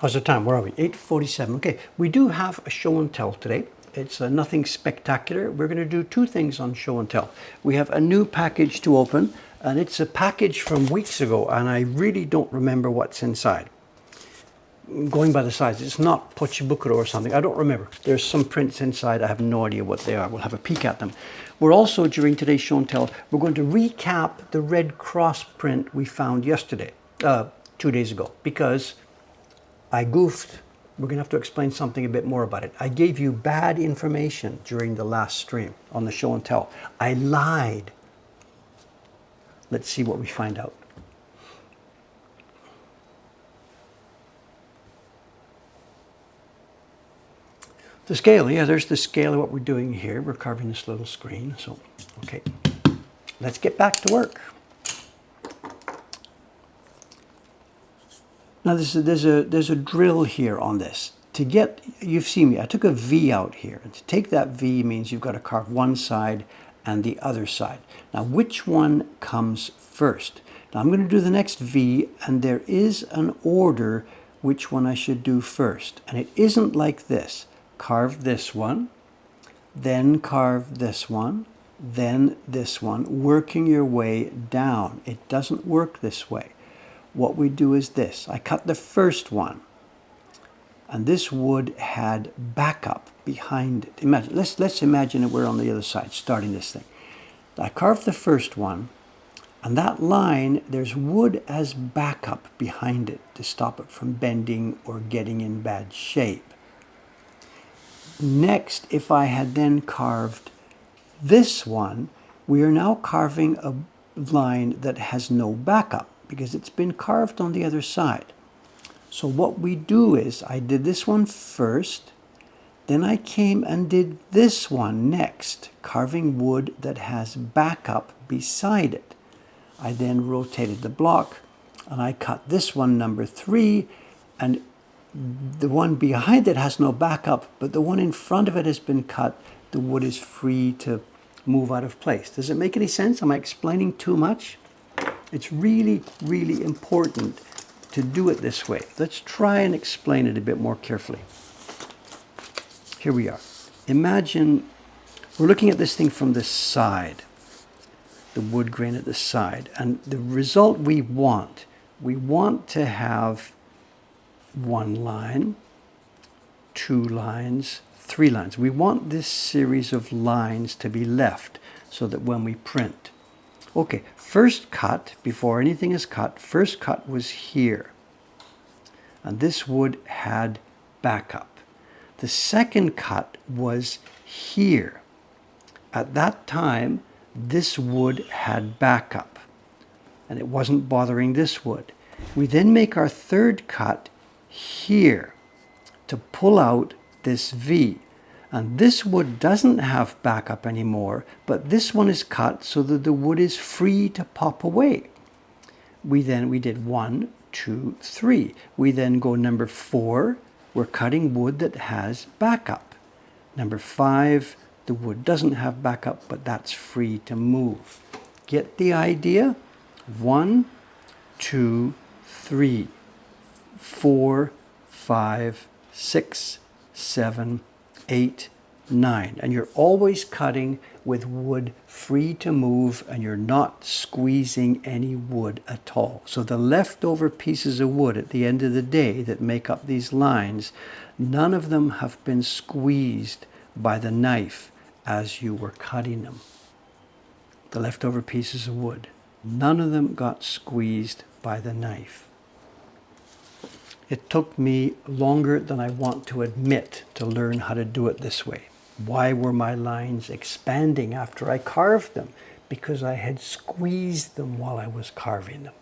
How's the time? Where are we? 8:47. Okay, we do have a show and tell today. It's nothing spectacular. We're going to do two things on show and tell. We have a new package to open, and it's a package from weeks ago, and I really don't remember what's inside. Going by the size, it's not Pochibukuro or something. I don't remember. There's some prints inside. I have no idea what they are. We'll have a peek at them. We're also, during today's show and tell, we're going to recap the Red Cross print we found yesterday, 2 days ago, because I goofed. We're going to have to explain something a bit more about it. I gave you bad information during the last stream on the show and tell. I lied. Let's see what we find out. The scale, yeah, there's the scale of what we're doing here. We're carving this little screen. So, okay, let's get back to work. Now there's a drill here on this. To get, you've seen me, I took a V out here. And to take that V means you've got to carve one side and the other side. Now which one comes first? Now I'm going to do the next V, and there is an order which one I should do first. And it isn't like this. Carve this one, then carve this one, then this one, working your way down. It doesn't work this way. What we do is this. I cut the first one, and this wood had backup behind it. Imagine, let's imagine that we're on the other side, starting this thing. I carved the first one, and that line, there's wood as backup behind it to stop it from bending or getting in bad shape. Next, if I had then carved this one, we are now carving a line that has no backup because it's been carved on the other side. So what we do is, I did this one first, then I came and did this one next, carving wood that has backup beside it. I then rotated the block, and I cut this one, number 3, and the one behind it has no backup, but the one in front of it has been cut. The wood is free to move out of place. Does it make any sense? Am I explaining too much? It's really, really important to do it this way. Let's try and explain it a bit more carefully. Here we are. Imagine we're looking at this thing from the side, the wood grain at the side, and the result we want to have 1 line, 2 lines, 3 lines. We want this series of lines to be left so that when we print. Okay, first cut, before anything is cut, first cut was here. And this wood had backup. The second cut was here. At that time, this wood had backup, and it wasn't bothering this wood. We then make our third cut here to pull out this V, and this wood doesn't have backup anymore, but this one is cut so that the wood is free to pop away. We did 1, 2, 3. We then go number 4, we're cutting wood that has backup. Number 5, the wood doesn't have backup, but that's free to move. Get the idea? 1, 2, 3. 4, 5, 6, 7, 8, 9. And you're always cutting with wood free to move, and you're not squeezing any wood at all. So the leftover pieces of wood at the end of the day that make up these lines, none of them have been squeezed by the knife as you were cutting them. The leftover pieces of wood, none of them got squeezed by the knife. It took me longer than I want to admit to learn how to do it this way. Why were my lines expanding after I carved them? Because I had squeezed them while I was carving them.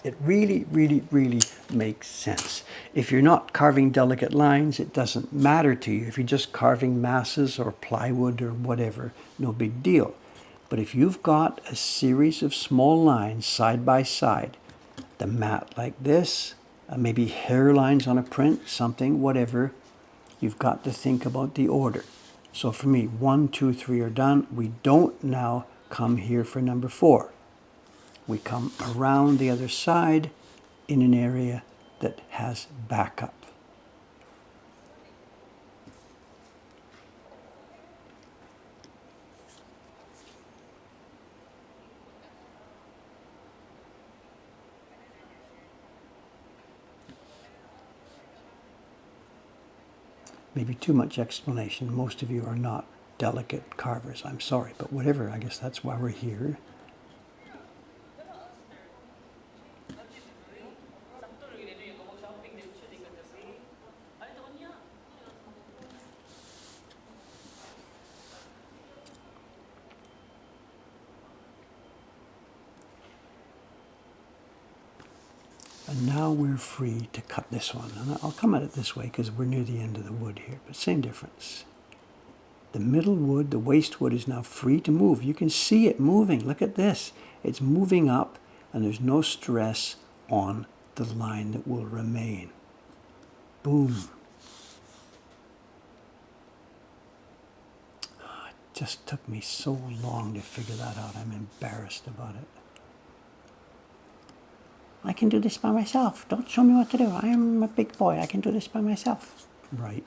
It really, really, really makes sense. If you're not carving delicate lines, it doesn't matter to you. If you're just carving masses or plywood or whatever, no big deal. But if you've got a series of small lines side by side, the mat like this, maybe hairlines on a print, something, whatever, you've got to think about the order. So for me, 1, 2, 3 are done. We don't now come here for number 4. We come around the other side in an area that has backup. Maybe too much explanation. Most of you are not delicate carvers. I'm sorry, but whatever. I guess that's why we're here. And now we're free to cut this one. And I'll come at it this way because we're near the end of the wood here, but same difference. The middle wood, the waste wood, is now free to move. You can see it moving. Look at this. It's moving up, and there's no stress on the line that will remain. Boom. It just took me so long to figure that out. I'm embarrassed about it. I can do this by myself. Don't show me what to do. I am a big boy. I can do this by myself. Right.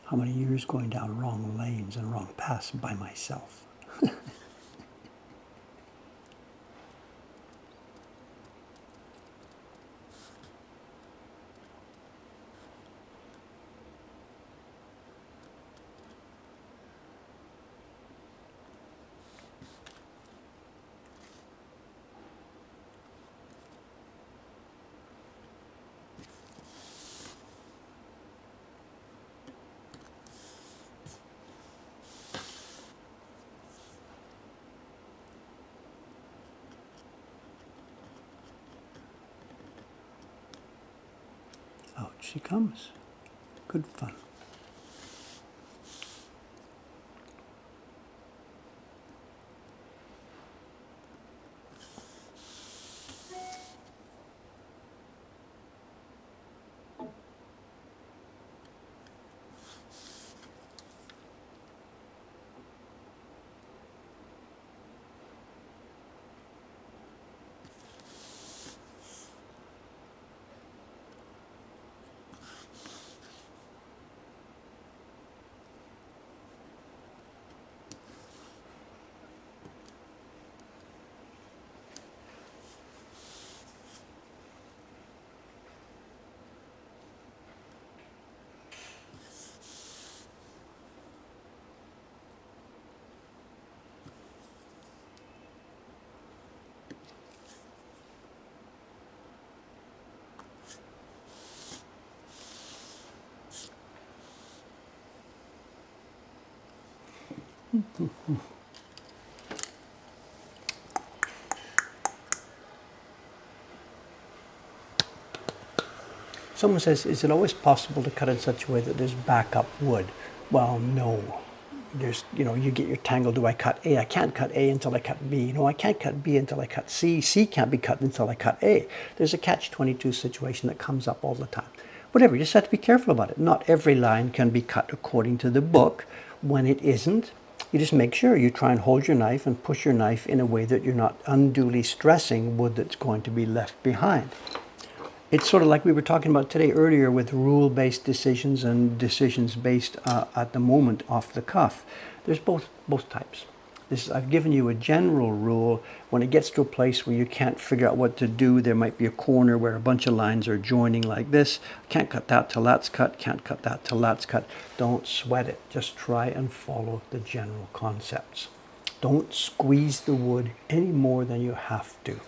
How many years going down wrong lanes and wrong paths by myself? Out she comes. Good fun. Someone says, is it always possible to cut in such a way that there's backup wood? Well, no. There's, you get your tangle. Do I cut A? I can't cut A until I cut B. No, I can't cut B until I cut C. C can't be cut until I cut A. There's a catch-22 situation that comes up all the time. Whatever, you just have to be careful about it. Not every line can be cut according to the book. When it isn't, you just make sure you try and hold your knife and push your knife in a way that you're not unduly stressing wood that's going to be left behind. It's sort of like we were talking about today earlier with rule-based decisions and decisions based at the moment off the cuff. There's both types. I've given you a general rule. When it gets to a place where you can't figure out what to do, there might be a corner where a bunch of lines are joining like this. Can't cut that till that's cut, can't cut that till that's cut. Don't sweat it. Just try and follow the general concepts. Don't squeeze the wood any more than you have to.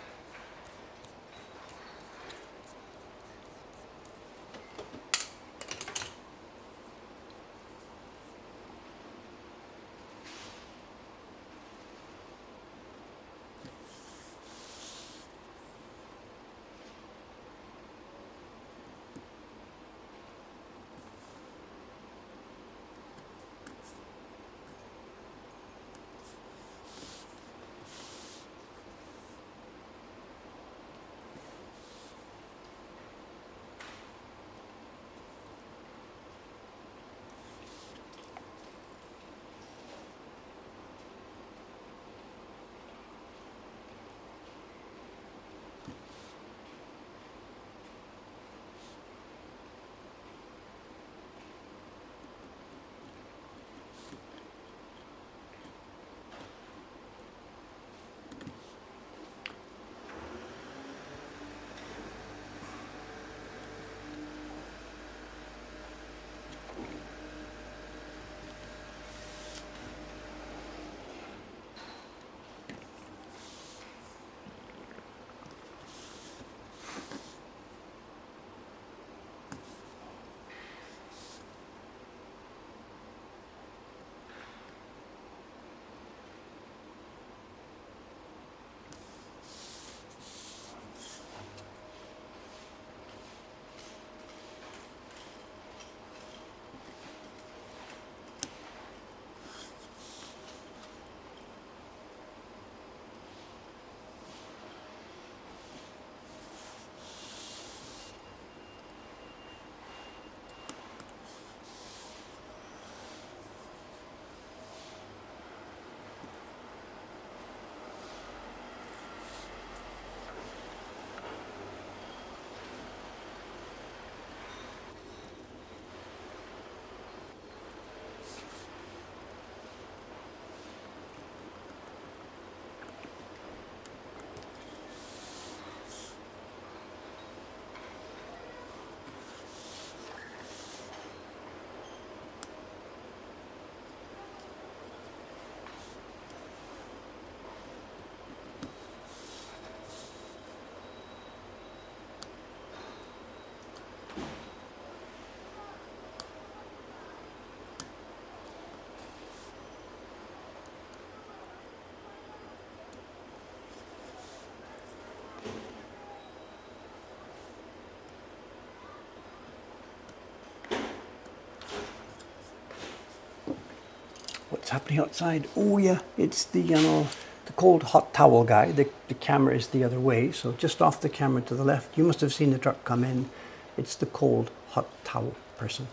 what's happening outside. Oh yeah, it's the the cold hot towel guy. The camera is the other way, so just off the camera to the left. You must have seen the truck come in. It's the cold hot towel person.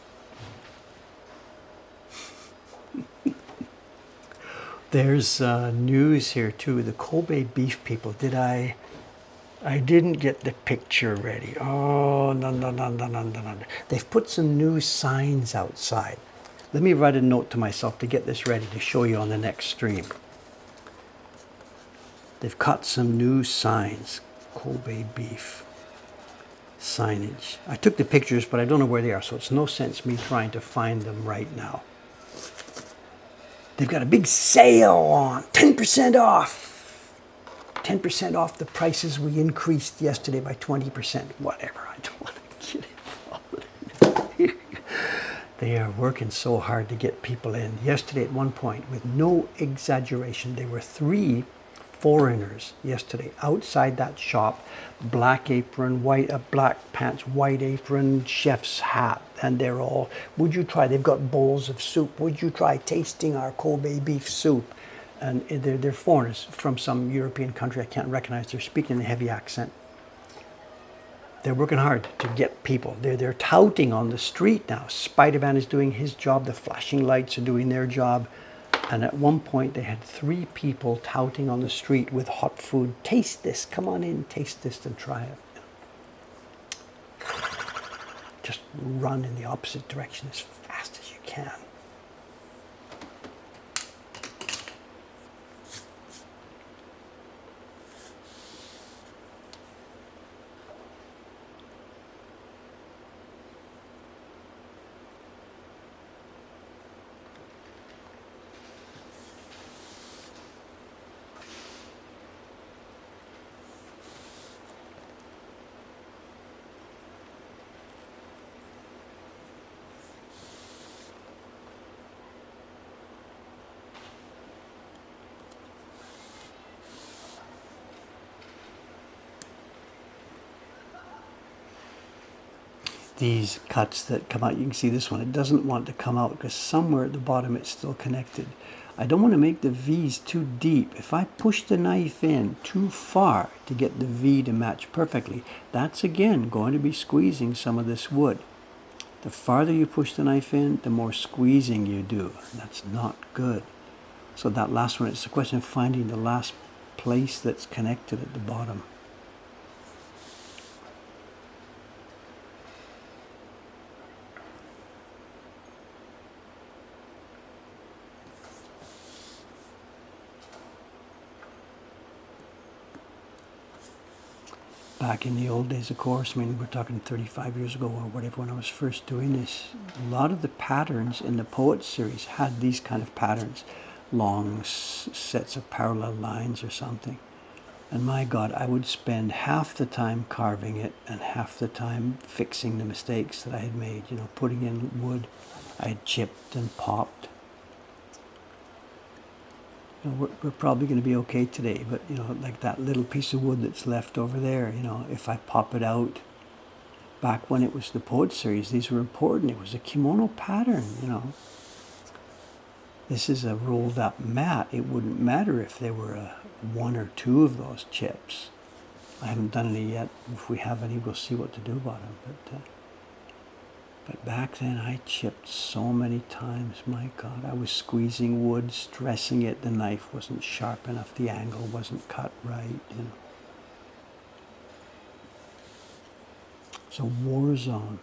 There's news here too. The Kobe beef people. I didn't get the picture ready. Oh, no, no, no, no, no, no, no. They've put some new signs outside. Let me write a note to myself to get this ready to show you on the next stream. They've cut some new signs. Kobe beef signage. I took the pictures, but I don't know where they are, so it's no sense me trying to find them right now. They've got a big sale on, 10% off. 10% off the prices we increased yesterday by 20%. Whatever, I don't want to get involved. They are working so hard to get people in. Yesterday at one point, with no exaggeration, there were 3 foreigners yesterday outside that shop, black apron, black pants, white apron, chef's hat, and they're all, would you try, they've got bowls of soup, would you try tasting our Kobe beef soup? And they're foreigners from some European country I can't recognize. They're speaking in a heavy accent. They're working hard to get people. They're touting on the street now. Spider-Man is doing his job. The flashing lights are doing their job. And at one point, they had 3 people touting on the street with hot food. Taste this. Come on in, taste this and try it. Just run in the opposite direction as fast as you can. These cuts that come out, you can see this one, it doesn't want to come out because somewhere at the bottom it's still connected. I don't want to make the V's too deep. If I push the knife in too far to get the V to match perfectly, that's again going to be squeezing some of this wood. The farther you push the knife in, the more squeezing you do. That's not good. So that last one, it's a question of finding the last place that's connected at the bottom. Back in the old days, of course, I mean, we're talking 35 years ago or whatever, when I was first doing this, a lot of the patterns in the Poet series had these kind of patterns, long sets of parallel lines or something. And my God, I would spend half the time carving it and half the time fixing the mistakes that I had made, you know, putting in wood I had chipped and popped. You know, we're probably going to be okay today, but you know, like that little piece of wood that's left over there, you know, if I pop it out, back when it was the Poet series, these were important. It was a kimono pattern, you know. This is a rolled up mat. It wouldn't matter if there were 1 or 2 of those chips. I haven't done any yet. If we have any, we'll see what to do about them. But back then, I chipped so many times. My God, I was squeezing wood, stressing it. The knife wasn't sharp enough. The angle wasn't cut right, you know. It's a war zone.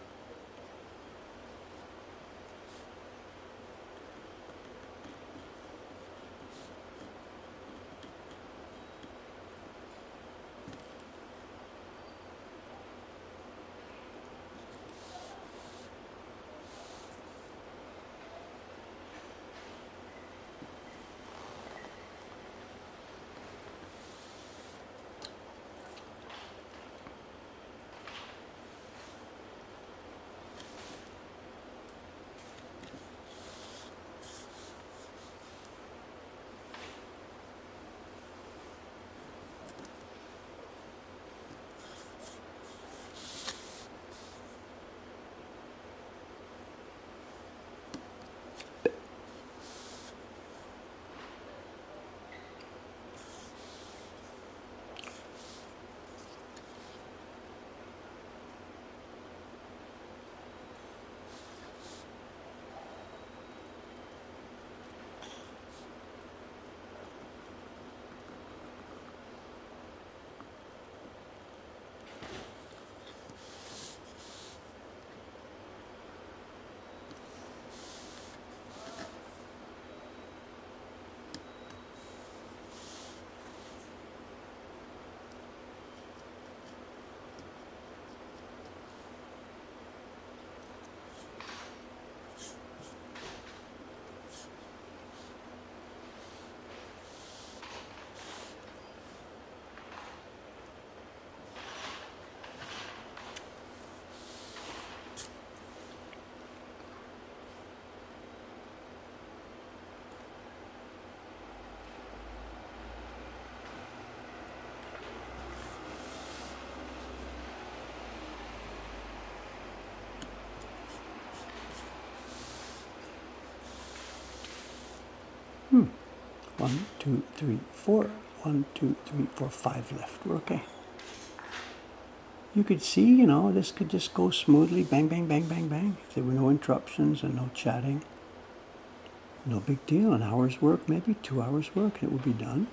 1, 2, 3, 4. 1, 2, 3, 4, 5 left. We're okay. You could see, you know, this could just go smoothly, bang, bang, bang, bang, bang. If there were no interruptions and no chatting, no big deal. An hour's work, maybe 2 hours work, and it would be done.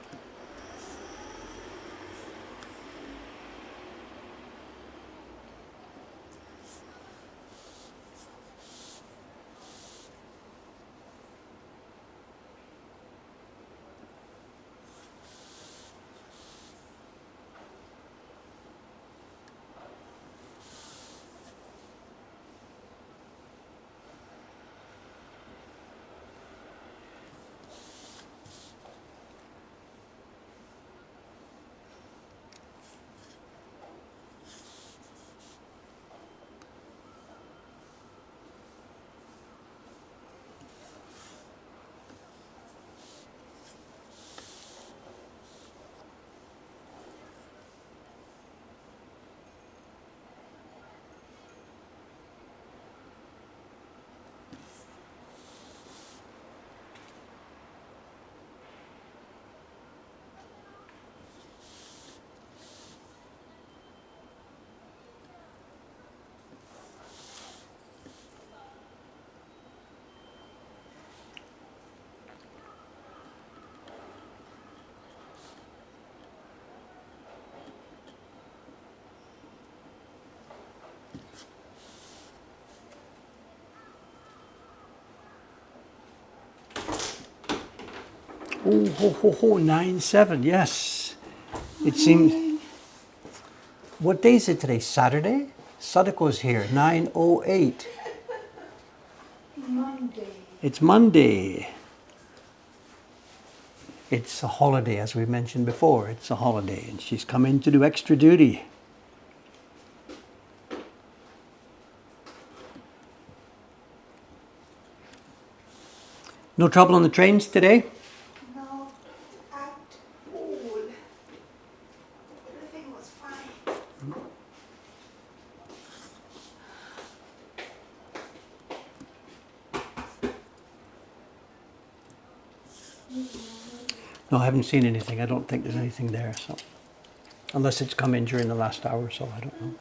Oh, ho, ho, ho, 9-7, yes. It seems. What day is it today? Saturday? Sadako's here, 9:08. Monday. It's Monday. It's a holiday, as we mentioned before. It's a holiday, and she's come in to do extra duty. No trouble on the trains today? No, at all. Everything was fine. No, I haven't seen anything. I don't think there's anything there, so. Unless it's come in during the last hour or so, I don't know.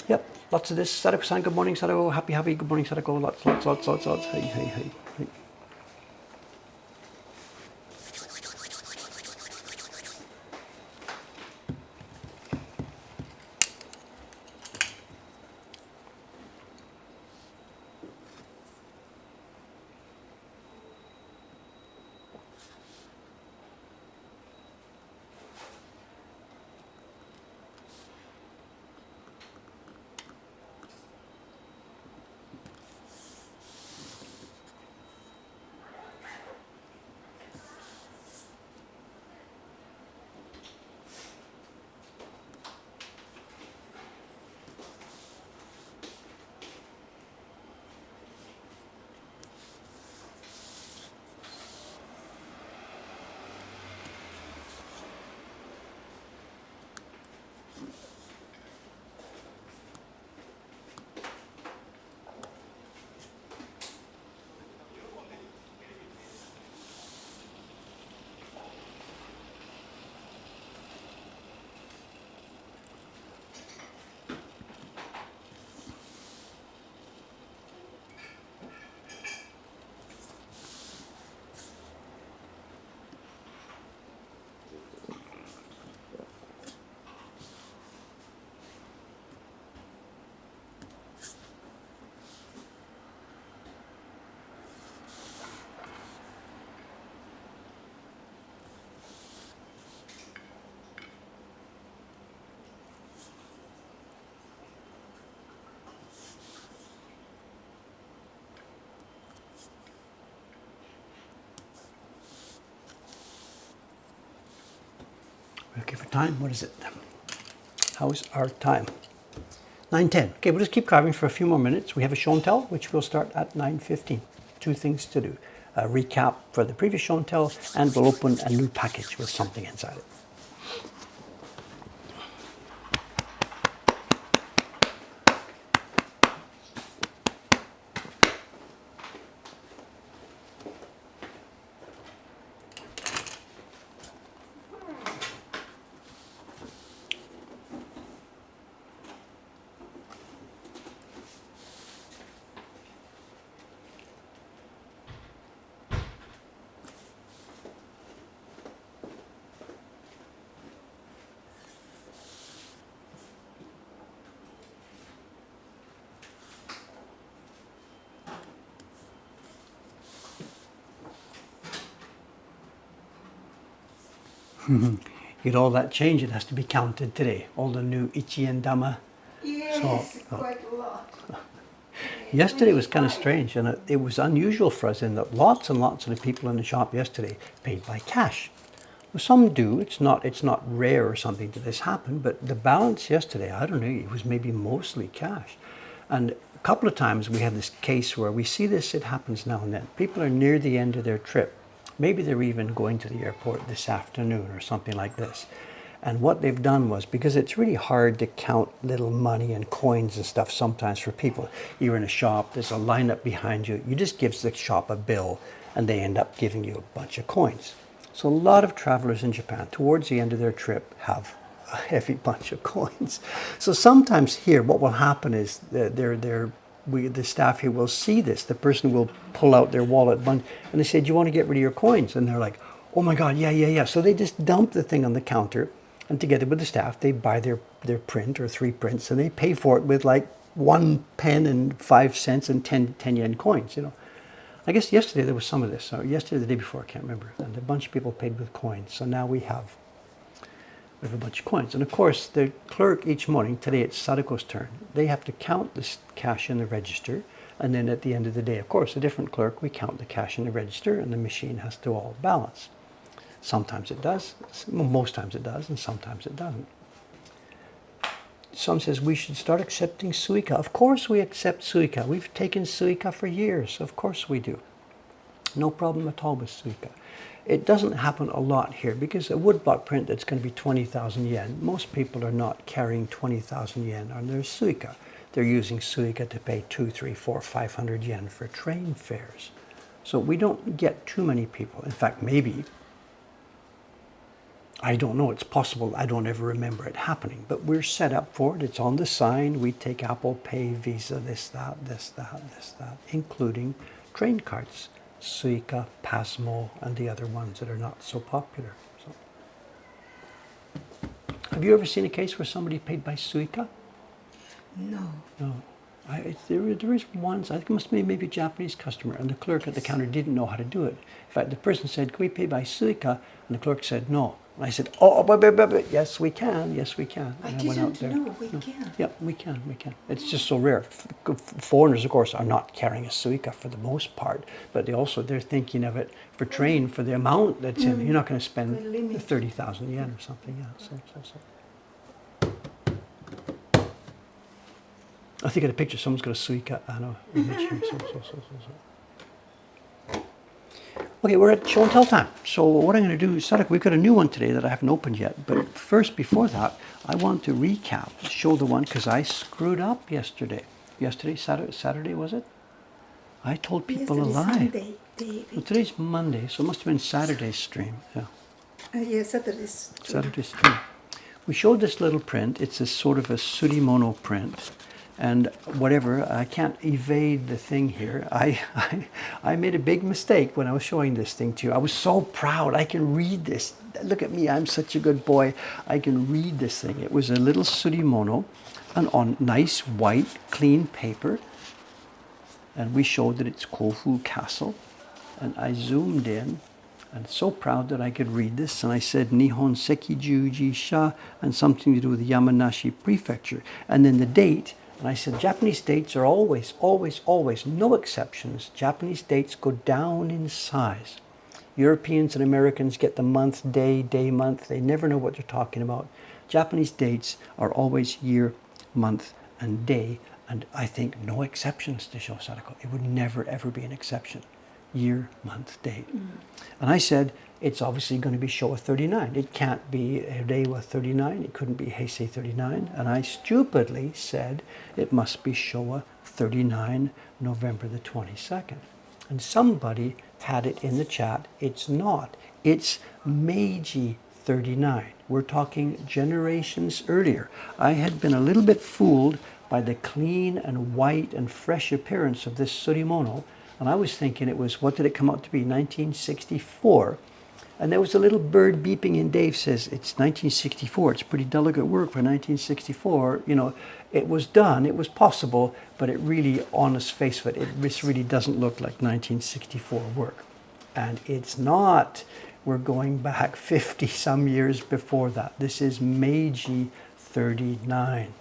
Yep, lots of this. Sadako-san, good morning, Sadako. Happy, happy, good morning, Sadako. Lots. Hey, hey, hey, hey. We're okay for time. What is it? How's our time? 9:10. Okay, we'll just keep carving for a few more minutes. We have a show and tell, which will start at 9:15. Two things to do. A recap for the previous show and tell, and we'll open a new package with something inside it. Get all that change, it has to be counted today. All the new ichi and dama. Yes, quite a lot. Yesterday was kind of strange, and it was unusual for us in that lots and lots of the people in the shop yesterday paid by cash. Well, some do. It's not rare or something that this happened, but the balance yesterday, I don't know, it was maybe mostly cash. And a couple of times we had this case where we see this, it happens now and then. People are near the end of their trip. Maybe they're even going to the airport this afternoon or something like this. And what they've done was, because it's really hard to count little money and coins and stuff sometimes for people. You're in a shop, there's a lineup behind you. You just give the shop a bill and they end up giving you a bunch of coins. So a lot of travelers in Japan, towards the end of their trip, have a heavy bunch of coins. So sometimes here, what will happen is the staff here will see this. The person will pull out their wallet and they say, "Do you want to get rid of your coins?" And they're like, "Oh my God, yeah." So they just dump the thing on the counter, and together with the staff, they buy their print or 3 prints, and they pay for it with like 1 pen and 5 cents and 10 yen coins, I guess yesterday there was some of this. Or yesterday, or the day before, I can't remember. And a bunch of people paid with coins. So now we have a bunch of coins. And of course, the clerk each morning, today it's Sadako's turn, they have to count this cash in the register. And then at the end of the day, of course, a different clerk, we count the cash in the register and the machine has to all balance. Sometimes it does, most times it does, and sometimes it doesn't. Some says we should start accepting suica. Of course we accept suica. We've taken suica for years. Of course we do. No problem at all with suica. It doesn't happen a lot here because a woodblock print that's going to be 20,000 yen, most people are not carrying 20,000 yen on their suica. They're using suica to pay 200, 300, 400, 500 yen for train fares. So we don't get too many people. In fact, maybe, I don't know, it's possible, I don't ever remember it happening, but we're set up for it. It's on the sign. We take Apple Pay, Visa, this, that, including train cards, Suica, Pasmo, and the other ones that are not so popular. So, have you ever seen a case where somebody paid by Suica? No. No. There is once, I think it must be maybe a Japanese customer, and the clerk at the counter didn't know how to do it. In fact, the person said, "Can we pay by Suica?" And the clerk said, "No." And I said, but yes, we can. And I went out didn't there. know we can. Yeah, we can. It's just so rare. Foreigners, of course, are not carrying a suica for the most part, but they're thinking of it for train, for the amount that's in. You're not going to spend 30,000 yen or something. Yeah. So. I think at a picture, someone's got a suica. I know. Image here. So. Okay, we're at show and tell time. So what I'm going to do, Sadako, we've got a new one today that I haven't opened yet. But first, before that, I want to recap, show the one, because I screwed up yesterday. Saturday was it? I told people a lie. Sunday, Well, today's Monday, so it must have been Saturday's stream. Yeah. Saturday's. Saturday's stream. We showed this little print. It's a sort of a surimono print. And whatever, I can't evade the thing here. I made a big mistake when I was showing this thing to you. I was so proud. I can read this. Look at me. I'm such a good boy. I can read this thing. It was a little surimono and on nice white, clean paper. And we showed that it's Kofu Castle. And I zoomed in. And so proud that I could read this. And I said Nihon Sekiju Ji Sha and something to do with Yamanashi Prefecture. And then the date. And I said, Japanese dates are always, no exceptions. Japanese dates go down in size. Europeans and Americans get the month, day, month. They never know what they're talking about. Japanese dates are always year, month, and day. And I think no exceptions to Sho Sadako. It would never, ever be an exception. Year, month, date. And I said, it's obviously going to be Showa 39. It can't be Reiwa 39. It couldn't be Heisei 39. And I stupidly said it must be Showa 39, November the 22nd. And somebody had it in the chat. It's not. It's Meiji 39. We're talking generations earlier. I had been a little bit fooled by the clean and white and fresh appearance of this surimono. And I was thinking it was, what did it come out to be, 1964? And there was a little bird beeping and Dave says, it's 1964. It's pretty delicate work for 1964. It was done, it was possible, but it really, on its face of it, this really doesn't look like 1964 work. And it's not. We're going back 50 some years before that. This is Meiji 39.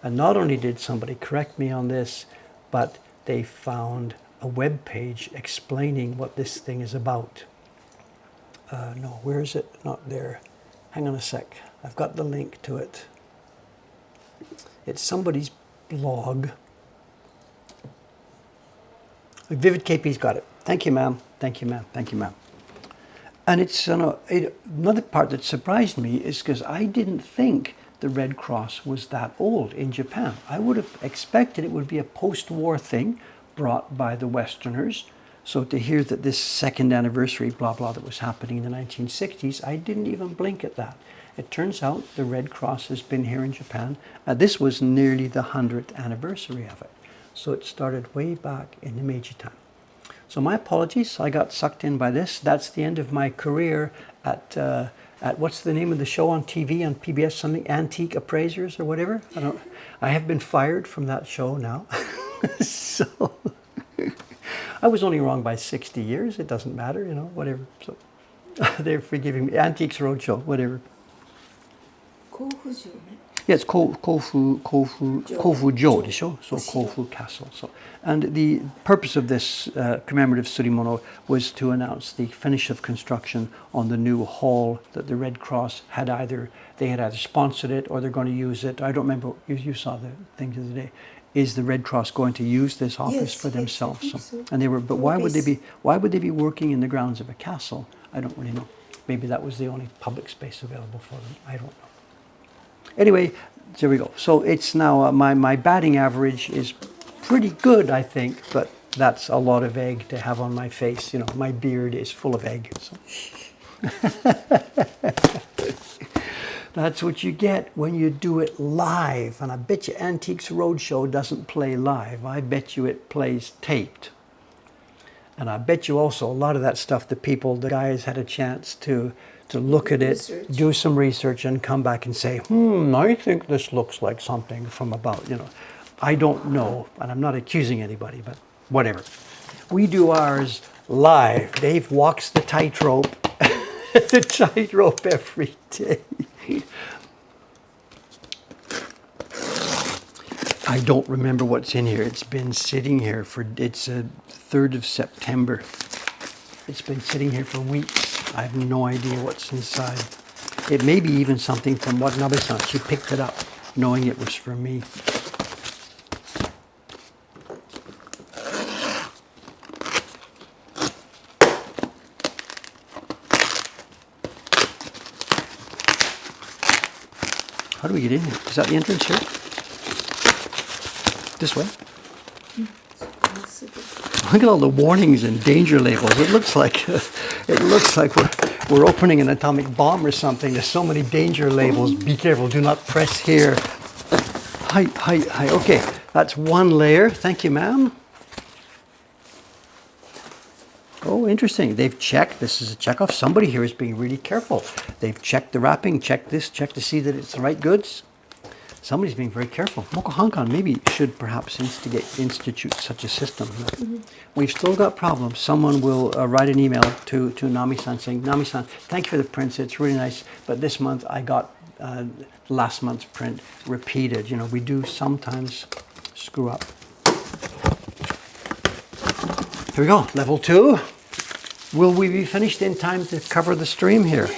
And not only did somebody correct me on this, but they found a web page explaining what this thing is about. No, where is it? Not there. Hang on a sec. I've got the link to it. It's somebody's blog. Vivid KP's got it. Thank you, ma'am. Thank you, ma'am. Thank you, ma'am. And it's another part that surprised me is because I didn't think the Red Cross was that old in Japan. I would have expected it would be a post-war thing brought by the Westerners. So to hear that this second anniversary, blah, blah, that was happening in the 1960s, I didn't even blink at that. It turns out the Red Cross has been here in Japan. This was nearly the 100th anniversary of it. So it started way back in the Meiji time. So my apologies, I got sucked in by this. That's the end of my career at what's the name of the show on TV on PBS, something, Antique Appraisers or whatever? I have been fired from that show now. So I was only wrong by 60 years. It doesn't matter, you know, whatever. So they're forgiving me. Antiques Roadshow, whatever. Yes, Kofujo, so Kofu Castle. So, and the purpose of this commemorative surimono was to announce the finish of construction on the new hall that the Red Cross had either sponsored it or they're going to use it. I don't remember. You saw the thing the other day. Is the Red Cross going to use this office for themselves? Yes, I think so. And they were, but why would they be working in the grounds of a castle? I don't really know. Maybe that was the only public space available for them. I don't know. Anyway, there we go. So it's now, my batting average is pretty good, I think, but that's a lot of egg to have on my face. You know, my beard is full of egg. So. That's what you get when you do it live. And I bet you Antiques Roadshow doesn't play live. I bet you it plays taped. And I bet you also a lot of that stuff, the guys had a chance to look at it, do some research, and come back and say, I think this looks like something from about, you know. I don't know, and I'm not accusing anybody, but whatever. We do ours live. Dave walks the tightrope, the tightrope every day. I don't remember what's in here. It's been sitting here it's 3rd of September. It's been sitting here for weeks. I have no idea what's inside. It may be even something from Watanabe-san. She picked it up knowing it was for me. How do we get in here? Is that the entrance here? This way? Look at all the warnings and danger labels. It looks like we're opening an atomic bomb or something. There's so many danger labels. Be careful. Do not press here. Hi. Okay, that's one layer. Thank you, ma'am. Oh, interesting. They've checked. This is a checkoff. Somebody here is being really careful. They've checked the wrapping, checked this, checked to see that it's the right goods. Somebody's being very careful. Mokuhankan maybe should perhaps institute such a system. We've still got problems. Someone will write an email to Nami-san saying, Nami-san, thank you for the prints. It's really nice. But this month I got last month's print repeated. You know, we do sometimes screw up. Here we go, level 2. Will we be finished in time to cover the stream here?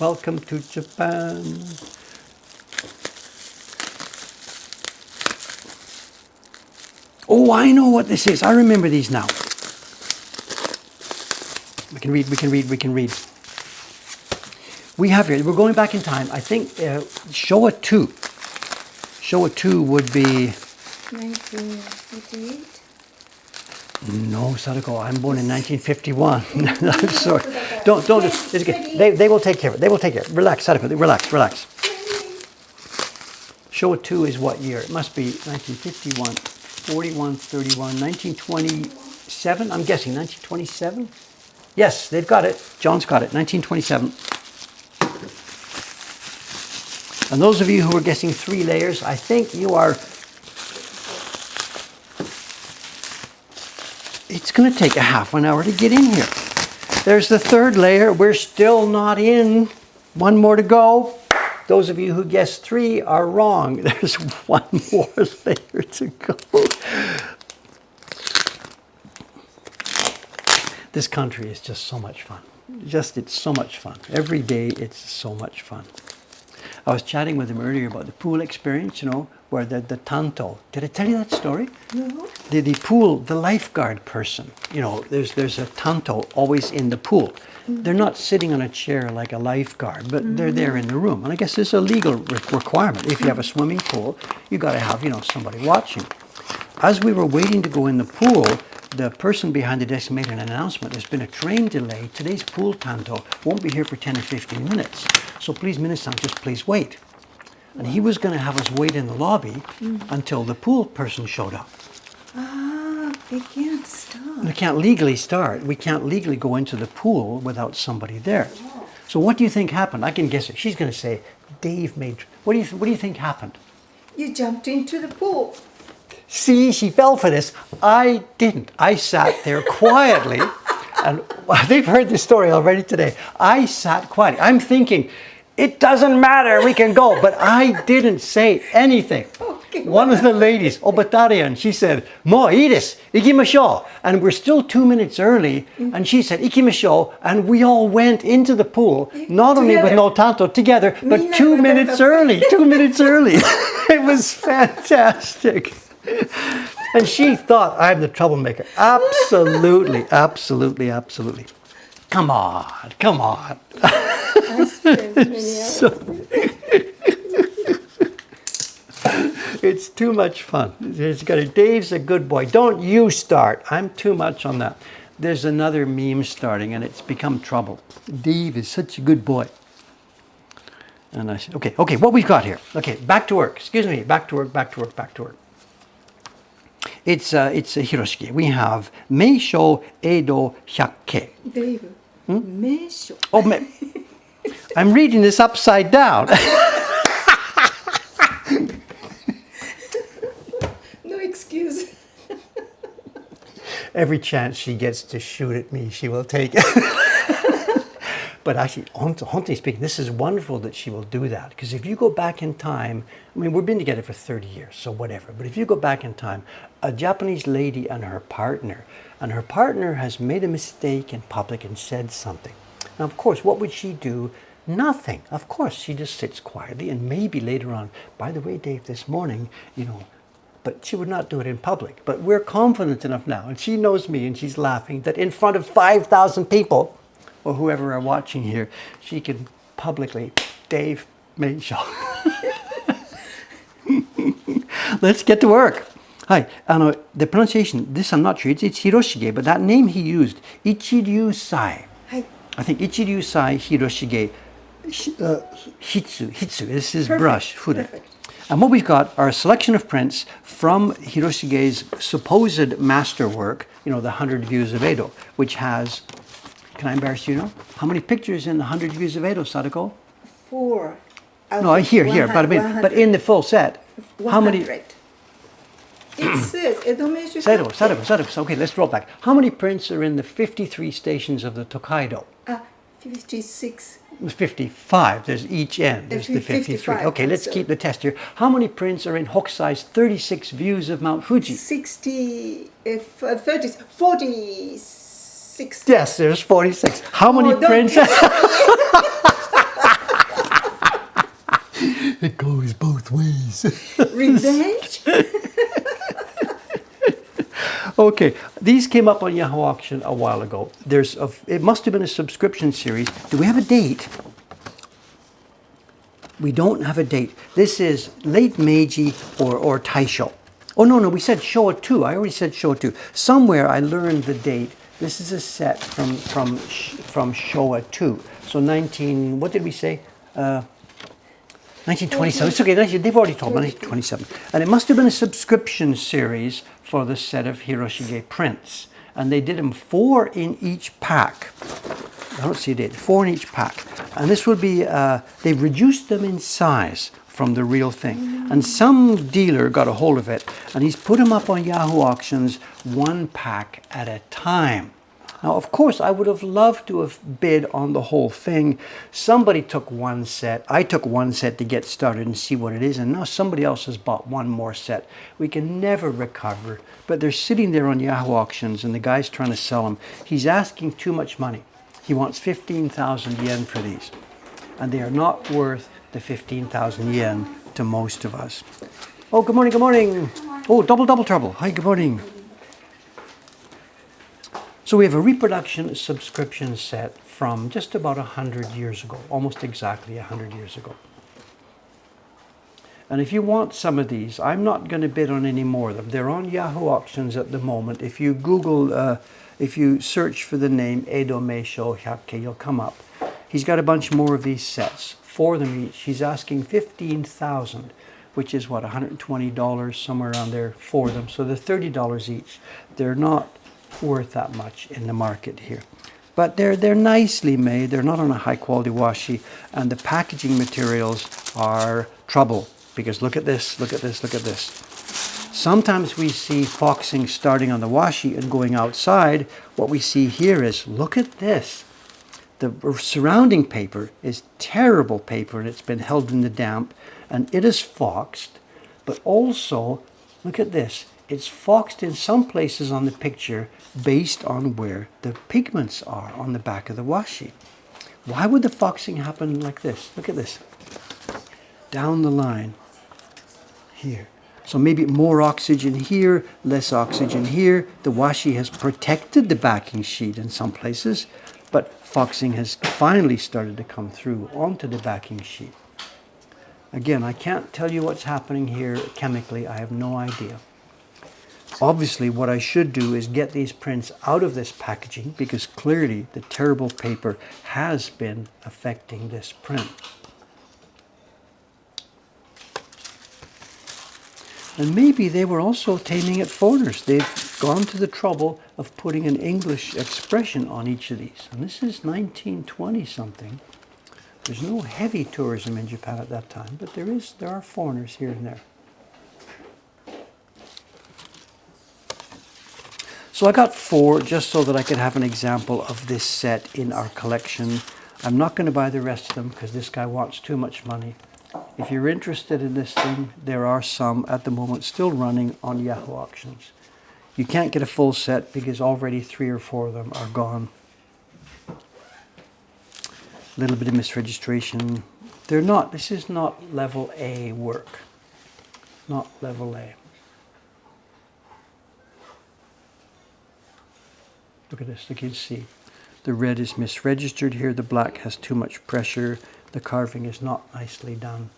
Welcome to Japan. Oh, I know what this is. I remember these now. We can read. We have here, we're going back in time. I think Showa 2. Showa 2 would be... 1948? No, Sadako, I'm born in 1951. I'm sorry. Don't, it's okay. They will take care of it. They will take care of it. Relax, Sadako, relax. Showa 2 is what year? It must be 1951, 41, 31, 1927, I'm guessing 1927? Yes, they've got it. John's got it, 1927. And those of you who are guessing 3 layers, I think you are... It's going to take a half an hour to get in here. There's the third layer. We're still not in. One more to go. Those of you who guessed 3 are wrong. There's one more layer to go. This country is just so much fun. It's so much fun. Every day it's so much fun. I was chatting with him earlier about the pool experience, you know, where the tanto. Did I tell you that story? No. The pool, the lifeguard person, you know, there's a tanto always in the pool. They're not sitting on a chair like a lifeguard, but they're there in the room. And I guess it's a legal requirement. If you have a swimming pool, you got to have, you know, somebody watching. As we were waiting to go in the pool, the person behind the desk made an announcement. There's been a train delay. Today's pool tanto won't be here for 10 or 15 minutes. So please, Minasan, just please wait. And he was going to have us wait in the lobby until the pool person showed up. Ah, they can't start. We can't legally start. We can't legally go into the pool without somebody there. So what do you think happened? I can guess it. She's going to say, Dave made... What do you think happened? You jumped into the pool. See, she fell for this. I didn't. I sat there quietly. And they've heard this story already today. I sat quietly. I'm thinking, it doesn't matter, we can go. But I didn't say anything. Okay. One of the ladies, Obatarian, she said, Mo, ii desu, ikimashou. And we're still 2 minutes early. And she said, ikimashou. And we all went into the pool, not only with no tanto together, but 2 minutes early. 2 minutes early. It was fantastic. And she thought I'm the troublemaker. Absolutely, absolutely, absolutely. Come on, come on. I spent many hours. It's too much fun. Dave's a good boy. Don't you start. I'm too much on that. There's another meme starting and it's become trouble. Dave is such a good boy. And I said, okay, what we've got here. Okay, back to work. Excuse me, back to work. It's a Hiroshige. We have Meisho, Edo, Hyakke. Dave, Meisho. Oh, I'm reading this upside down. No excuse. Every chance she gets to shoot at me, she will take it. But actually, honestly speaking, this is wonderful that she will do that. Because if you go back in time, I mean, we've been together for 30 years, so whatever. But if you go back in time, a Japanese lady and her partner has made a mistake in public and said something. Now, of course, what would she do? Nothing. Of course, she just sits quietly and maybe later on, by the way, Dave, this morning, you know, but she would not do it in public. But we're confident enough now, and she knows me and she's laughing, that in front of 5,000 people, or whoever are watching here, she can publicly, Dave Meisho. Let's get to work. Hi, the pronunciation, this I'm not sure, it's Hiroshige, but that name he used, Ichiryusai. Hi. I think Ichiryusai Hiroshige Hitsu, this is brush, fude. Perfect. And what we've got are a selection of prints from Hiroshige's supposed masterwork, you know, the 100 Views of Edo, which has, can I embarrass you, how many pictures in the 100 Views of Edo, Sadako? 4. No, here, but in the full set, how many? 100. It says Edo Meisho. Sadako. Okay, let's roll back. How many prints are in the 53 stations of the Tokaido? 56. 55. There's each end. There's the 53. 55, Okay, let's so. keep the test here. How many prints are in Hokusai's 36 views of Mount Fuji? 60, 30, 46. Yes, there's 46. How many don't prints? test It goes both ways. Revenge? Okay, these came up on Yahoo Auction a while ago. It must have been a subscription series. Do we have a date? We don't have a date. This is late Meiji or Taisho. Oh, no, we said Showa 2. I already said Showa 2. Somewhere I learned the date. This is a set from Showa 2. So what did we say? 1927. It's okay, they've already told me, 1927. And it must have been a subscription series for the set of Hiroshige prints. And they did them 4 in each pack. I don't see a date, 4 in each pack. And this would be, they've reduced them in size from the real thing. And some dealer got a hold of it and he's put them up on Yahoo Auctions 1 pack at a time. Now, of course, I would have loved to have bid on the whole thing. Somebody took one set. I took one set to get started and see what it is, and now somebody else has bought one more set. We can never recover, but they're sitting there on Yahoo auctions, and the guy's trying to sell them. He's asking too much money. He wants 15,000 yen for these, and they are not worth the 15,000 yen to most of us. Oh, good morning, good morning. Oh, double trouble. Hi, good morning. So we have a reproduction subscription set from just about 100 years ago, almost exactly 100 years ago. And if you want some of these, I'm not going to bid on any more of them. They're on Yahoo auctions at the moment. If you Google, if you search for the name Edo Meisho Hyakke, you'll come up. He's got a bunch more of these sets, 4 of them each. He's asking 15,000, which is what, $120, somewhere around there, for them. So they're $30 each. They're not worth that much in the market here, but they're nicely made. They're not on a high quality washi, and the packaging materials are trouble, because look at this, look at this, look at this. Sometimes we see foxing starting on the washi and going outside. What we see here is, look at this. The surrounding paper is terrible paper, and it's been held in the damp, and it is foxed. But also, look at this. It's foxed in some places on the picture based on where the pigments are on the back of the washi. Why would the foxing happen like this? Look at this. Down the line here. So maybe more oxygen here, less oxygen here. The washi has protected the backing sheet in some places, but foxing has finally started to come through onto the backing sheet. Again, I can't tell you what's happening here chemically. I have no idea. Obviously, what I should do is get these prints out of this packaging, because clearly the terrible paper has been affecting this print. And maybe they were also aiming at foreigners. They've gone to the trouble of putting an English expression on each of these. And this is 1920 something. There's no heavy tourism in Japan at that time, but there are foreigners here and there. So I got 4 just so that I could have an example of this set in our collection. I'm not going to buy the rest of them because this guy wants too much money. If you're interested in this thing, there are some at the moment still running on Yahoo auctions. You can't get a full set because already 3 or 4 of them are gone. A little bit of misregistration. This is not level A work. Not level A. Look at this, you can see. The red is misregistered here, the black has too much pressure, the carving is not nicely done.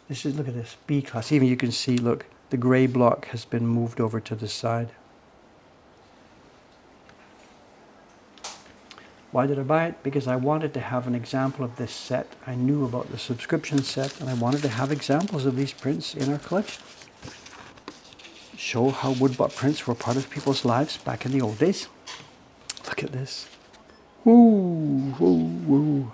This is, look at this, B class. Even you can see, look, the gray block has been moved over to the side. Why did I buy it? Because I wanted to have an example of this set. I knew about the subscription set, and I wanted to have examples of these prints in our collection. Show how woodblock prints were part of people's lives back in the old days. Look at this. Woo, woo, woo.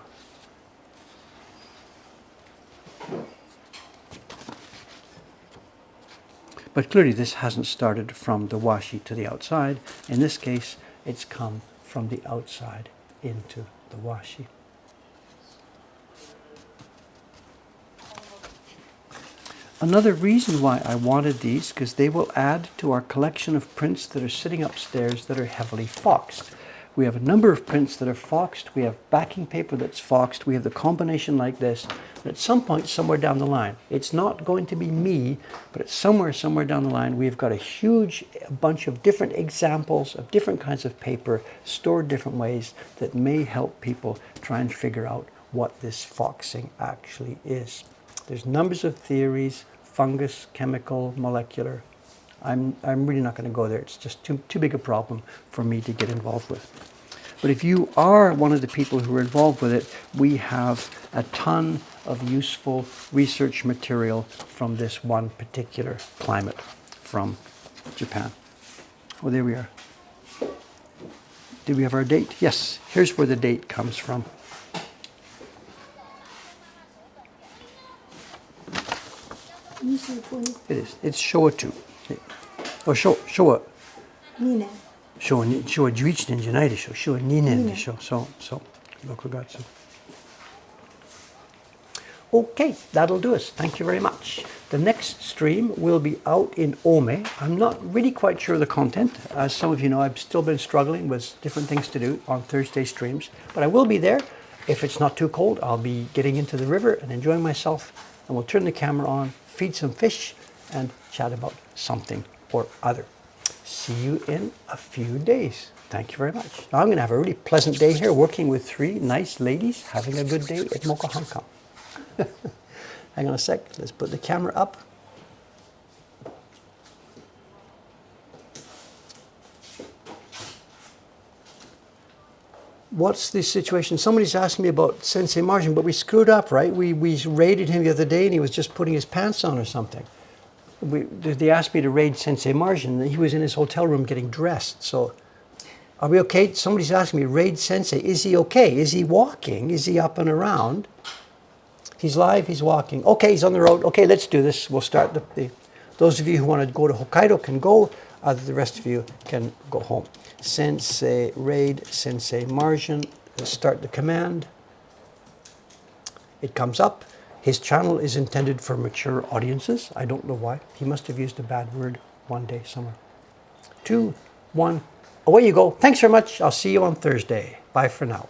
But clearly this hasn't started from the washi to the outside. In this case, it's come from the outside into the washi. Another reason why I wanted these, because they will add to our collection of prints that are sitting upstairs that are heavily foxed. We have a number of prints that are foxed. We have backing paper that's foxed. We have the combination like this. And at some point, somewhere down the line, it's not going to be me, but it's somewhere down the line, we've got a huge bunch of different examples of different kinds of paper stored different ways that may help people try and figure out what this foxing actually is. There's numbers of theories, fungus, chemical, molecular. I'm really not going to go there. It's just too big a problem for me to get involved with. But if you are one of the people who are involved with it, we have a ton of useful research material from this one particular climate from Japan. Oh, there we are. Do we have our date? Yes, here's where the date comes from. It It is. It's Showa 2. Or Showa. show juice in United show ninen show so look got some. Okay, that'll do us. Thank you very much. The next stream will be out in Ome. I'm not really quite sure of the content. As some of you know, I've still been struggling with different things to do on Thursday streams, but I will be there. If it's not too cold, I'll be getting into the river and enjoying myself, and we'll turn the camera on, feed some fish, and chat about something or other. See you in a few days. Thank you very much. Now I'm going to have a really pleasant day here working with 3 nice ladies having a good day at Mokuhankan. Hang on a sec, let's put the camera up. What's the situation? Somebody's asking me about Sensei Margin, but we screwed up, right? We raided him the other day and he was just putting his pants on or something. They asked me to raid Sensei Margin and he was in his hotel room getting dressed. So are we okay? Somebody's asking me, raid Sensei, is he okay? Is he walking? Is he up and around? He's live, he's walking. Okay, he's on the road. Okay, let's do this. We'll start those of you who want to go to Hokkaido can go. The rest of you can go home. Sensei raid, Sensei Margin. Let's start the command. It comes up. His channel is intended for mature audiences. I don't know why. He must have used a bad word one day somewhere. 2, 1, away you go. Thanks very much. I'll see you on Thursday. Bye for now.